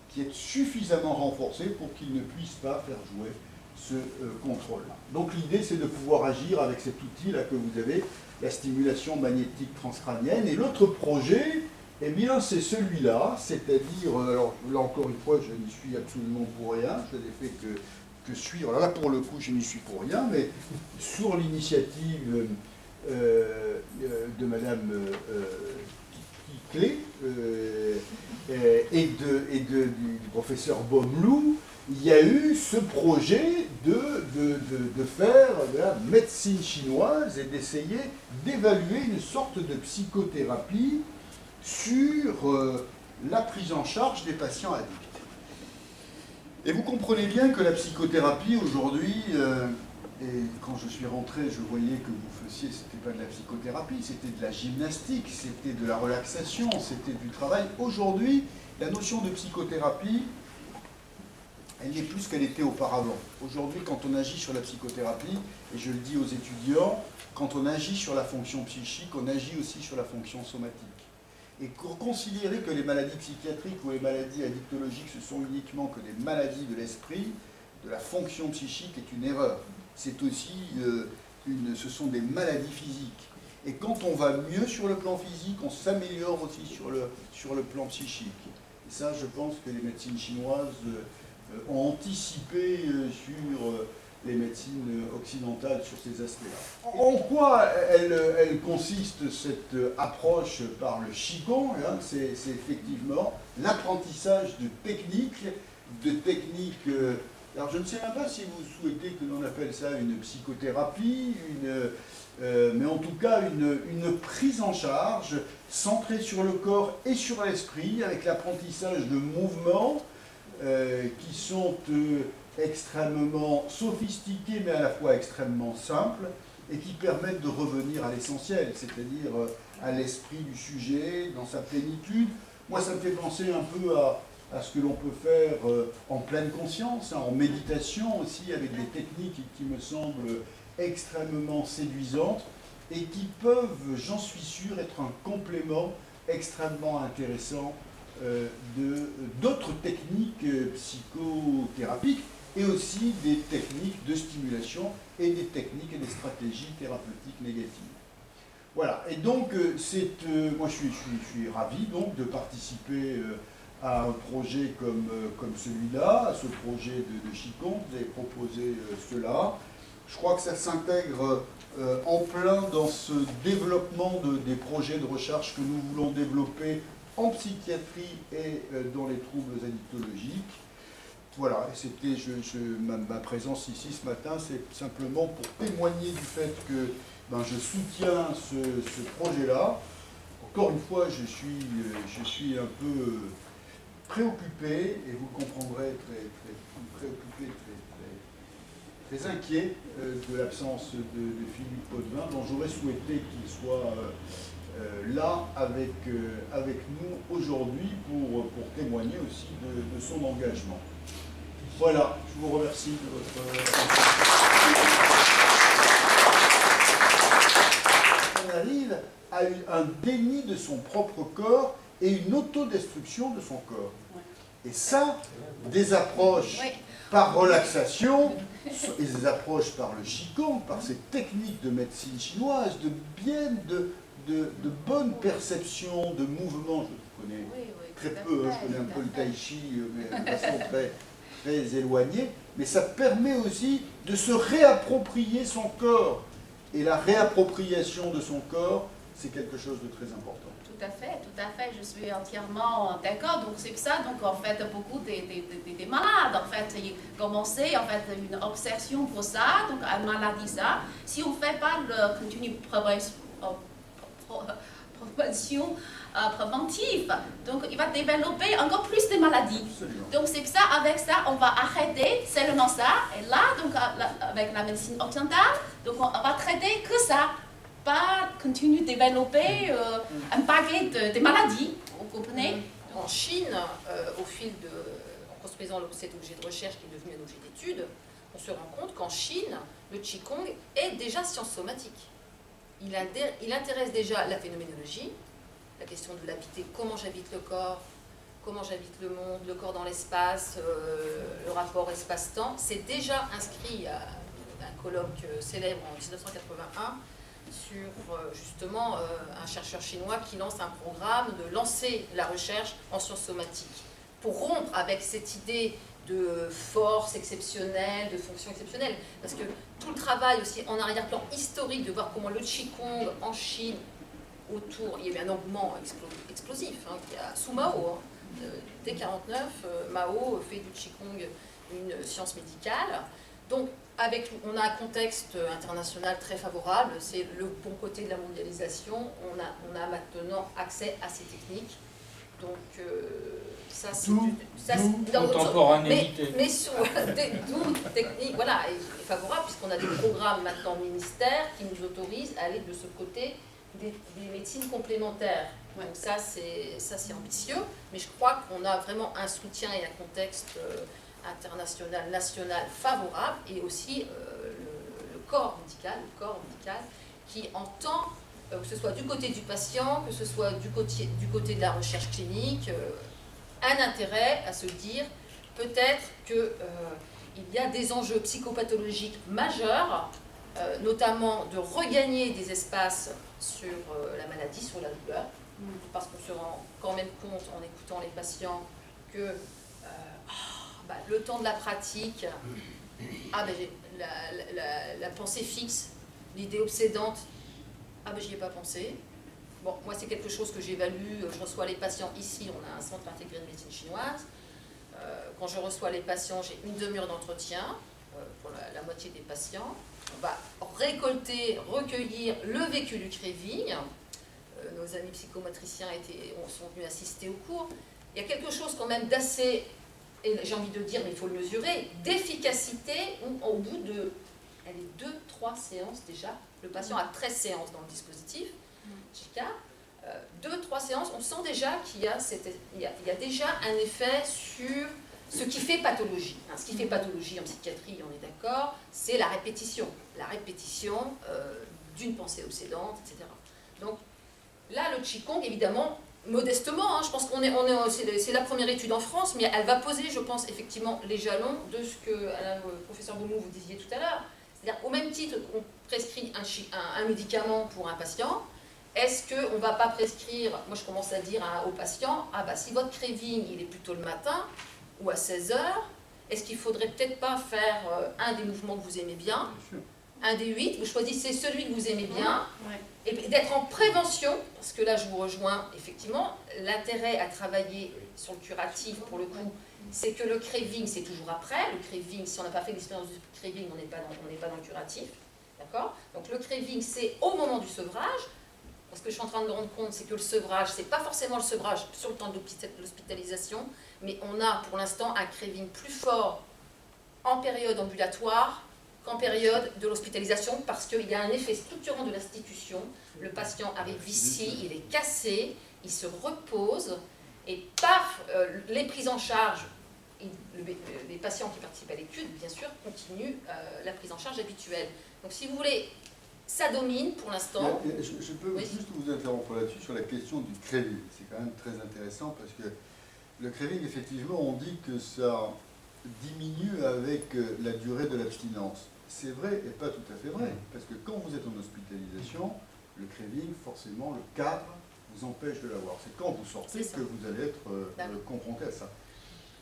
qui est suffisamment renforcée pour qu'il ne puisse pas faire jouer ce contrôle-là. Donc l'idée, c'est de pouvoir agir avec cet outil-là que vous avez, la stimulation magnétique transcrânienne. Et l'autre projet, c'est celui-là, c'est-à-dire, alors là encore une fois, je n'y suis absolument pour rien, je n'ai fait que suivre, là pour le coup, je n'y suis pour rien, mais sur l'initiative de Madame Clé et du professeur Baumlou, il y a eu ce projet de faire de la médecine chinoise et d'essayer d'évaluer une sorte de psychothérapie sur la prise en charge des patients addicts. Et vous comprenez bien que la psychothérapie aujourd'hui, et quand je suis rentré, je voyais que vous faisiez, c'était pas de la psychothérapie, c'était de la gymnastique, c'était de la relaxation, c'était du travail. Aujourd'hui, la notion de psychothérapie, elle n'est plus ce qu'elle était auparavant. Aujourd'hui, quand on agit sur la psychothérapie, et je le dis aux étudiants, quand on agit sur la fonction psychique, on agit aussi sur la fonction somatique. Et pour considérer que les maladies psychiatriques ou les maladies addictologiques, ce sont uniquement que des maladies de l'esprit, de la fonction psychique, est une erreur. C'est aussi ce sont des maladies physiques. Et quand on va mieux sur le plan physique, on s'améliore aussi sur le plan psychique. Et ça, je pense que les médecines chinoises ont anticipé sur les médecines occidentales sur ces aspects-là. En quoi elle consiste, cette approche par le Qigong, hein, c'est effectivement l'apprentissage de techniques, alors je ne sais même pas si vous souhaitez que l'on appelle ça une psychothérapie, mais en tout cas une prise en charge centrée sur le corps et sur l'esprit, avec l'apprentissage de mouvements qui sont extrêmement sophistiqués, mais à la fois extrêmement simples, et qui permettent de revenir à l'essentiel, c'est-à-dire à l'esprit du sujet, dans sa plénitude. Moi, ça me fait penser un peu à ce que l'on peut faire en pleine conscience, hein, en méditation aussi, avec des techniques qui me semblent extrêmement séduisantes, et qui peuvent, j'en suis sûr, être un complément extrêmement intéressant d'autres techniques psychothérapiques, et aussi des techniques de stimulation et des techniques et des stratégies thérapeutiques négatives. Voilà, et donc moi je suis ravi donc de participer à un projet comme celui-là, à ce projet de Qigong. Vous avez proposé cela. Je crois que ça s'intègre en plein dans ce développement des projets de recherche que nous voulons développer en psychiatrie et dans les troubles addictologiques. Voilà, et c'était ma présence ici ce matin, c'est simplement pour témoigner du fait que je soutiens ce projet-là. Encore une fois, je suis un peu préoccupé, et vous le comprendrez, très préoccupé, très inquiet de l'absence de Philippe Potvin, dont j'aurais souhaité qu'il soit là avec nous aujourd'hui pour témoigner aussi de son engagement. Voilà, je vous remercie de votre attention. On arrive à un déni de son propre corps et une autodestruction de son corps. Et ça, des approches par relaxation, et des approches par le Qigong, par ces techniques de médecine chinoise, de bonne perception de mouvement. Je connais très peu, je connais un peu le tai chi, mais de façon très éloignée, mais ça permet aussi de se réapproprier son corps. Et la réappropriation de son corps, c'est quelque chose de très important. Tout à fait, je suis entièrement d'accord. Donc c'est ça, donc en fait, beaucoup des malades, en fait, ils commençaient en fait une obsession pour ça, donc une maladie ça. Si on ne fait pas le continu préventive, donc il va développer encore plus de maladies. Absolument. Donc c'est ça, avec ça, on va arrêter seulement ça. Et là, donc avec la médecine occidentale, donc on va traiter que ça. Pas continuer de développer un paquet de maladies, vous comprenez? En Chine, en construisant cet objet de recherche qui est devenu un objet d'étude, on se rend compte qu'en Chine, le Qigong est déjà science somatique. Il intéresse déjà la phénoménologie, la question de l'habiter, comment j'habite le corps, comment j'habite le monde, le corps dans l'espace, le rapport espace-temps. C'est déjà inscrit à un colloque célèbre en 1981 sur justement un chercheur chinois qui lance un programme de lancer la recherche en sciences somatiques pour rompre avec cette idée de force exceptionnelle, de fonction exceptionnelle. Parce que tout le travail aussi en arrière-plan historique de voir comment le Qigong en Chine, autour, il y a eu un engouement explosif, hein, sous Mao. Dès 1949, Mao fait du Qigong une science médicale. Donc, on a un contexte international très favorable, c'est le bon côté de la mondialisation, on a maintenant accès à ces techniques. Donc, ça c'est contemporanéité. mais sur d'autres techniques, voilà, est favorable, puisqu'on a des programmes maintenant ministères qui nous autorisent à aller de ce côté des médecines complémentaires. Donc ça c'est ambitieux, mais je crois qu'on a vraiment un soutien et un contexte international, national favorable, et aussi le corps médical qui entend, que ce soit du côté du patient, que ce soit du côté de la recherche clinique, un intérêt à se dire peut-être qu'il y a des enjeux psychopathologiques majeurs, notamment de regagner des espaces sur la maladie, sur la douleur, parce qu'on se rend quand même compte en écoutant les patients que le temps de la pratique, la pensée fixe, l'idée obsédante, j'y ai pas pensé. Bon, moi c'est quelque chose que j'évalue, je reçois les patients ici, on a un centre intégré de médecine chinoise. Quand je reçois les patients, j'ai une demi-heure d'entretien pour la moitié des patients. On va récolter, recueillir le vécu du craving. Nos amis psychomotriciens sont venus assister au cours. Il y a quelque chose quand même d'assez, et j'ai envie de dire, mais il faut le mesurer, d'efficacité où au bout de 2-3 séances déjà, le patient a 13 séances dans le dispositif, JK, 2-3 séances, on sent déjà qu'il y a déjà un effet sur ce qui fait pathologie. Ce qui fait pathologie en psychiatrie, on est d'accord, c'est la répétition. La répétition d'une pensée obsédante, etc. Donc là, le Qigong, évidemment, modestement, je pense c'est la première étude en France, mais elle va poser, je pense, effectivement, les jalons de ce que, le professeur Beaumont, vous disiez tout à l'heure. C'est-à-dire, au même titre qu'on prescrit un médicament pour un patient, est-ce qu'on ne va pas prescrire, moi je commence à dire aux patients, si votre craving il est plutôt le matin ou à 16h, est-ce qu'il ne faudrait peut-être pas faire un des mouvements que vous aimez bien, un des 8, vous choisissez celui que vous aimez bien, et d'être en prévention, parce que là je vous rejoins, effectivement, l'intérêt à travailler sur le curatif pour le coup, c'est que le craving c'est toujours après, le craving, si on n'a pas fait l'expérience du craving, on n'est pas dans le curatif, d'accord? Donc le craving c'est au moment du sevrage. Parce que je suis en train de me rendre compte, c'est que le sevrage, c'est pas forcément le sevrage sur le temps de l'hospitalisation, mais on a pour l'instant un craving plus fort en période ambulatoire qu'en période de l'hospitalisation, parce qu'il y a un effet structurant de l'institution. Le patient arrive ici, il est cassé, il se repose, et paf, les prises en charge, les patients qui participent à l'étude, bien sûr, continuent la prise en charge habituelle. Donc si vous voulez, ça domine pour l'instant. Je peux juste vous interrompre là-dessus sur la question du craving. C'est quand même très intéressant parce que le craving, effectivement, on dit que ça diminue avec la durée de l'abstinence. C'est vrai et pas tout à fait vrai. Parce que quand vous êtes en hospitalisation, le craving, forcément, le cadre vous empêche de l'avoir. C'est quand vous sortez que vous allez être confronté à ça.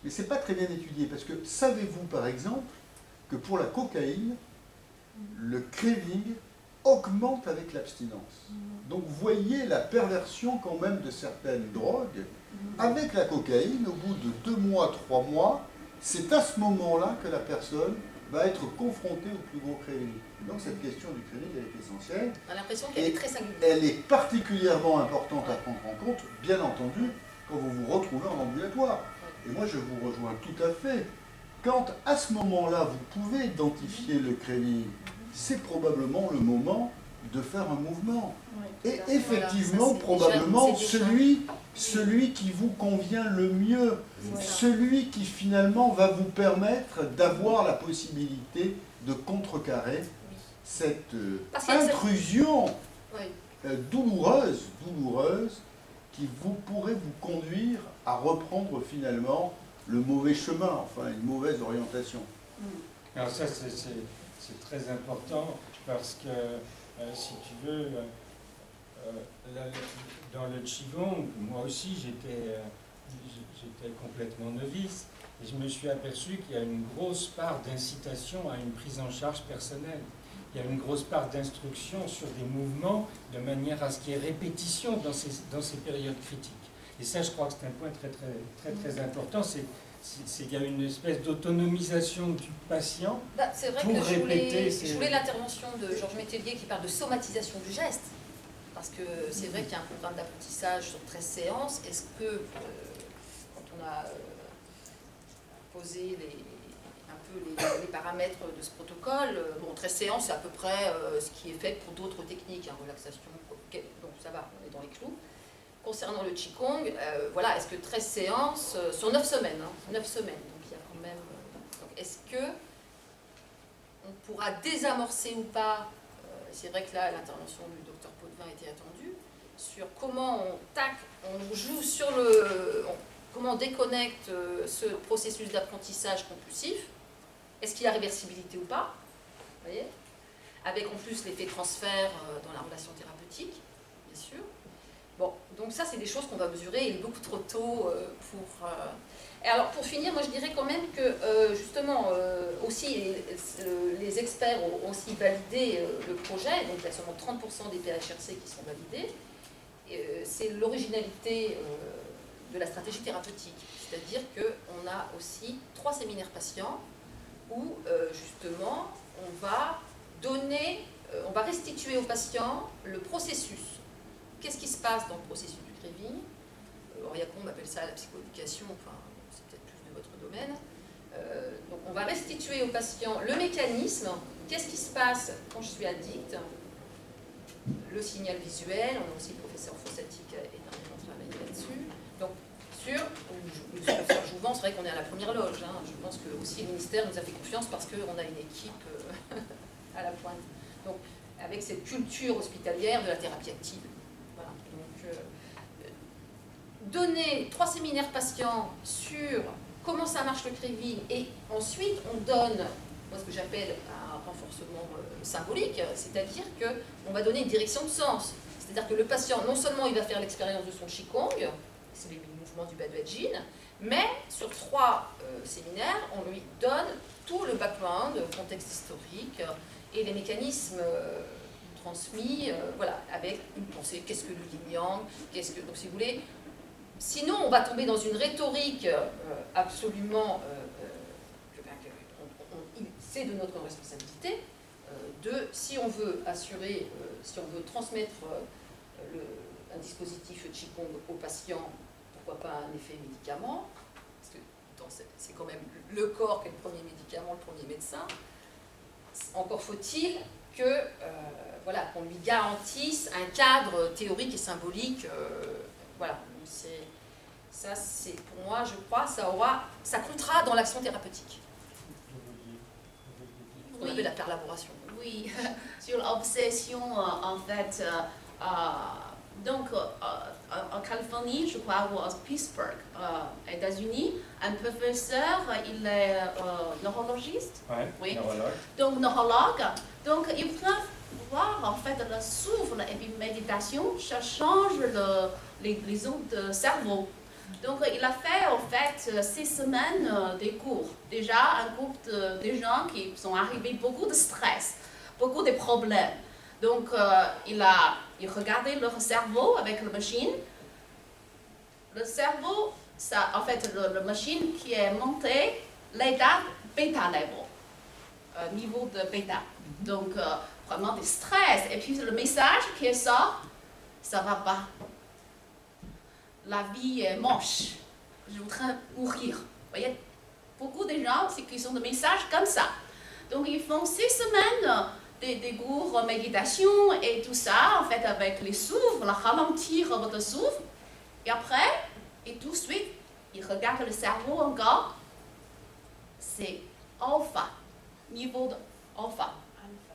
Mais ce n'est pas très bien étudié parce que savez-vous, par exemple, que pour la cocaïne, le craving augmente avec l'abstinence. Donc vous voyez la perversion quand même de certaines drogues. Avec la cocaïne, au bout de 2 mois, 3 mois, c'est à ce moment-là que la personne va être confrontée au plus gros craving. Donc cette question du craving, elle est essentielle. On a l'impression qu'elle est très singulière. Elle est particulièrement importante à prendre en compte, bien entendu, quand vous vous retrouvez en ambulatoire. Et moi, je vous rejoins tout à fait. Quand à ce moment-là, vous pouvez identifier le craving, c'est probablement le moment de faire un mouvement. Et effectivement, probablement celui qui vous convient le mieux, celui qui finalement va vous permettre d'avoir la possibilité de contrecarrer cette intrusion douloureuse qui pourrait vous conduire à reprendre finalement le mauvais chemin, enfin une mauvaise orientation. Alors ça, c'est très important parce que, si tu veux, dans le Qigong, moi aussi j'étais complètement novice et je me suis aperçu qu'il y a une grosse part d'incitation à une prise en charge personnelle. Il y a une grosse part d'instruction sur des mouvements de manière à ce qu'il y ait répétition dans ces périodes critiques. Et ça, je crois que c'est un point très important. Il y a une espèce d'autonomisation du patient. C'est vrai pour que répéter je voulais l'intervention de Georges Métellier qui parle de somatisation du geste. Parce que c'est vrai qu'il y a un programme d'apprentissage sur 13 séances. Est-ce que, quand on a posé les paramètres de ce protocole, 13 séances, c'est à peu près ce qui est fait pour d'autres techniques, relaxation, donc ça va, on est dans les clous. Concernant le Qigong, est-ce que 13 séances sur 9 semaines, 9 semaines, donc il y a quand même est-ce que on pourra désamorcer ou pas, c'est vrai que là l'intervention du docteur Potvin était attendue, sur comment on joue sur comment on déconnecte ce processus d'apprentissage compulsif. Est-ce qu'il y a réversibilité ou pas, vous voyez, avec en plus l'effet transfert dans la relation thérapeutique, bien sûr. Bon, donc ça c'est des choses qu'on va mesurer, il est beaucoup trop tôt pour... Et alors pour finir, moi je dirais quand même que justement aussi les experts ont aussi validé le projet, donc il y a seulement 30% des PHRC qui sont validés. C'est l'originalité de la stratégie thérapeutique, c'est-à-dire qu'on a aussi 3 séminaires patients où justement on va restituer aux patients le processus. Qu'est-ce qui se passe dans le processus du craving? Oriacombe appelle ça la psychoéducation, enfin c'est peut-être plus de votre domaine. Donc on va restituer aux patients le mécanisme, qu'est-ce qui se passe quand je suis addict, le signal visuel, on a aussi le professeur Fossati qui a énormément travaillé là-dessus. Donc le professeur Jouvent, c'est vrai qu'on est à la première loge, hein. Je pense que aussi le ministère nous a fait confiance parce qu'on a une équipe à la pointe. Donc avec cette culture hospitalière de la thérapie active. Voilà. Donc donner 3 séminaires patients sur comment ça marche le craving et ensuite on donne, moi ce que j'appelle un renforcement symbolique, c'est-à-dire qu'on va donner une direction de sens. C'est-à-dire que le patient, non seulement il va faire l'expérience de son Qigong, c'est les mouvements du Baduajin, mais sur 3 séminaires, on lui donne tout le background, le contexte historique et les mécanismes transmis, voilà, avec une pensée, qu'est-ce que le yin-yang, donc si vous voulez, sinon on va tomber dans une rhétorique absolument, c'est de notre responsabilité, si on veut assurer, si on veut transmettre un dispositif Qigong au patient, pourquoi pas un effet médicament, parce que c'est quand même le corps qui est le premier médicament, le premier médecin. Encore faut-il que, voilà, qu'on lui garantisse un cadre théorique et symbolique. Voilà, ça c'est pour moi, je crois, ça comptera dans l'action thérapeutique. On appelle la perlaboration. Oui, sur l'obsession, en fait, donc en Californie, je crois, ou à Pittsburgh, aux États-Unis, un professeur, il est neurologiste. Ouais, oui. Neurologue. Donc neurologue. Donc il peut voir en fait le souffle et puis méditation, ça change les ondes de cerveau. Donc il a fait en fait 6 semaines des cours. Déjà un groupe de gens qui sont arrivés beaucoup de stress, beaucoup de problèmes. Donc il regardait leur cerveau avec la machine. Le cerveau, ça, en fait, la machine qui est montée l'état bêta level, niveau de bêta. Donc vraiment des stress. Et puis le message qui sort, ça va pas. La vie est moche. Je voudrais mourir. Vous voyez, beaucoup de gens qui ont des messages comme ça. Donc ils font 6 semaines des cours méditation et tout ça, en fait, avec les souffles, ralentir votre souffle. Et après, et tout de suite, ils regardent le cerveau encore. C'est alpha, niveau de alpha.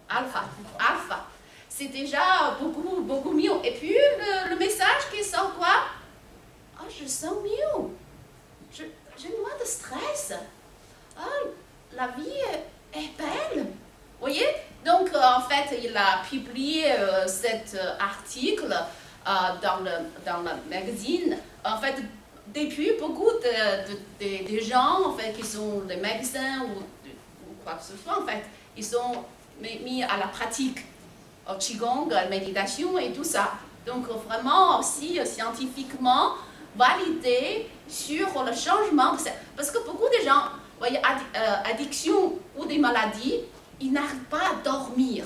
Alpha. C'est déjà beaucoup mieux. Et puis, le message qui sort quoi? Oh, je sens mieux. J'ai moins de stress. Oh, la vie est belle. Vous voyez? Donc, en fait, il a publié cet article dans le magazine. En fait, depuis, beaucoup de gens, en fait, qui sont des médecins ou quoi que ce soit, en fait, ils sont mis à la pratique, au Qigong, à la méditation et tout ça. Donc, vraiment aussi scientifiquement validé sur le changement. Parce que beaucoup de gens, vous voyez, addiction ou des maladies, ils n'arrivent pas à dormir.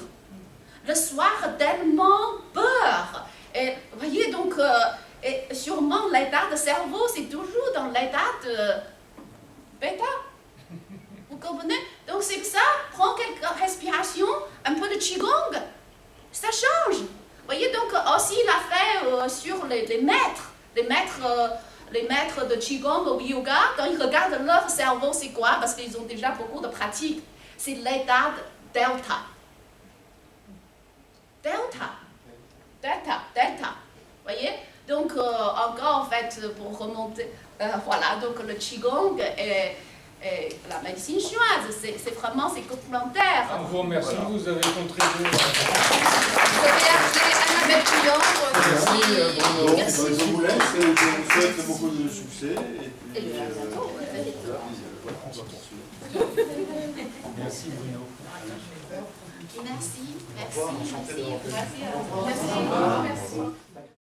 Le soir, tellement peur. Et vous voyez, donc, et sûrement l'état de cerveau, c'est toujours dans l'état de bêta. Vous comprenez? Donc c'est ça, prends quelques respirations, un peu de Qigong, ça change. Vous voyez, donc aussi il a fait sur les maîtres les maîtres de Qigong ou Yoga, quand ils regardent leur cerveau, c'est quoi? Parce qu'ils ont déjà beaucoup de pratiques. C'est l'état delta. Delta. Voyez? Donc, encore, en fait, pour remonter, voilà, donc le Qigong et la médecine chinoise, c'est vraiment, c'est complémentaire. On vous remercie, vous avez contribué. Vous avez appelé Annabelle Couillon. Merci. Je vous laisse et je vous souhaite beaucoup de succès. Et puis, on va poursuivre. Merci Bruno. Merci. Au revoir, enchanté de vous rencontrer. Merci.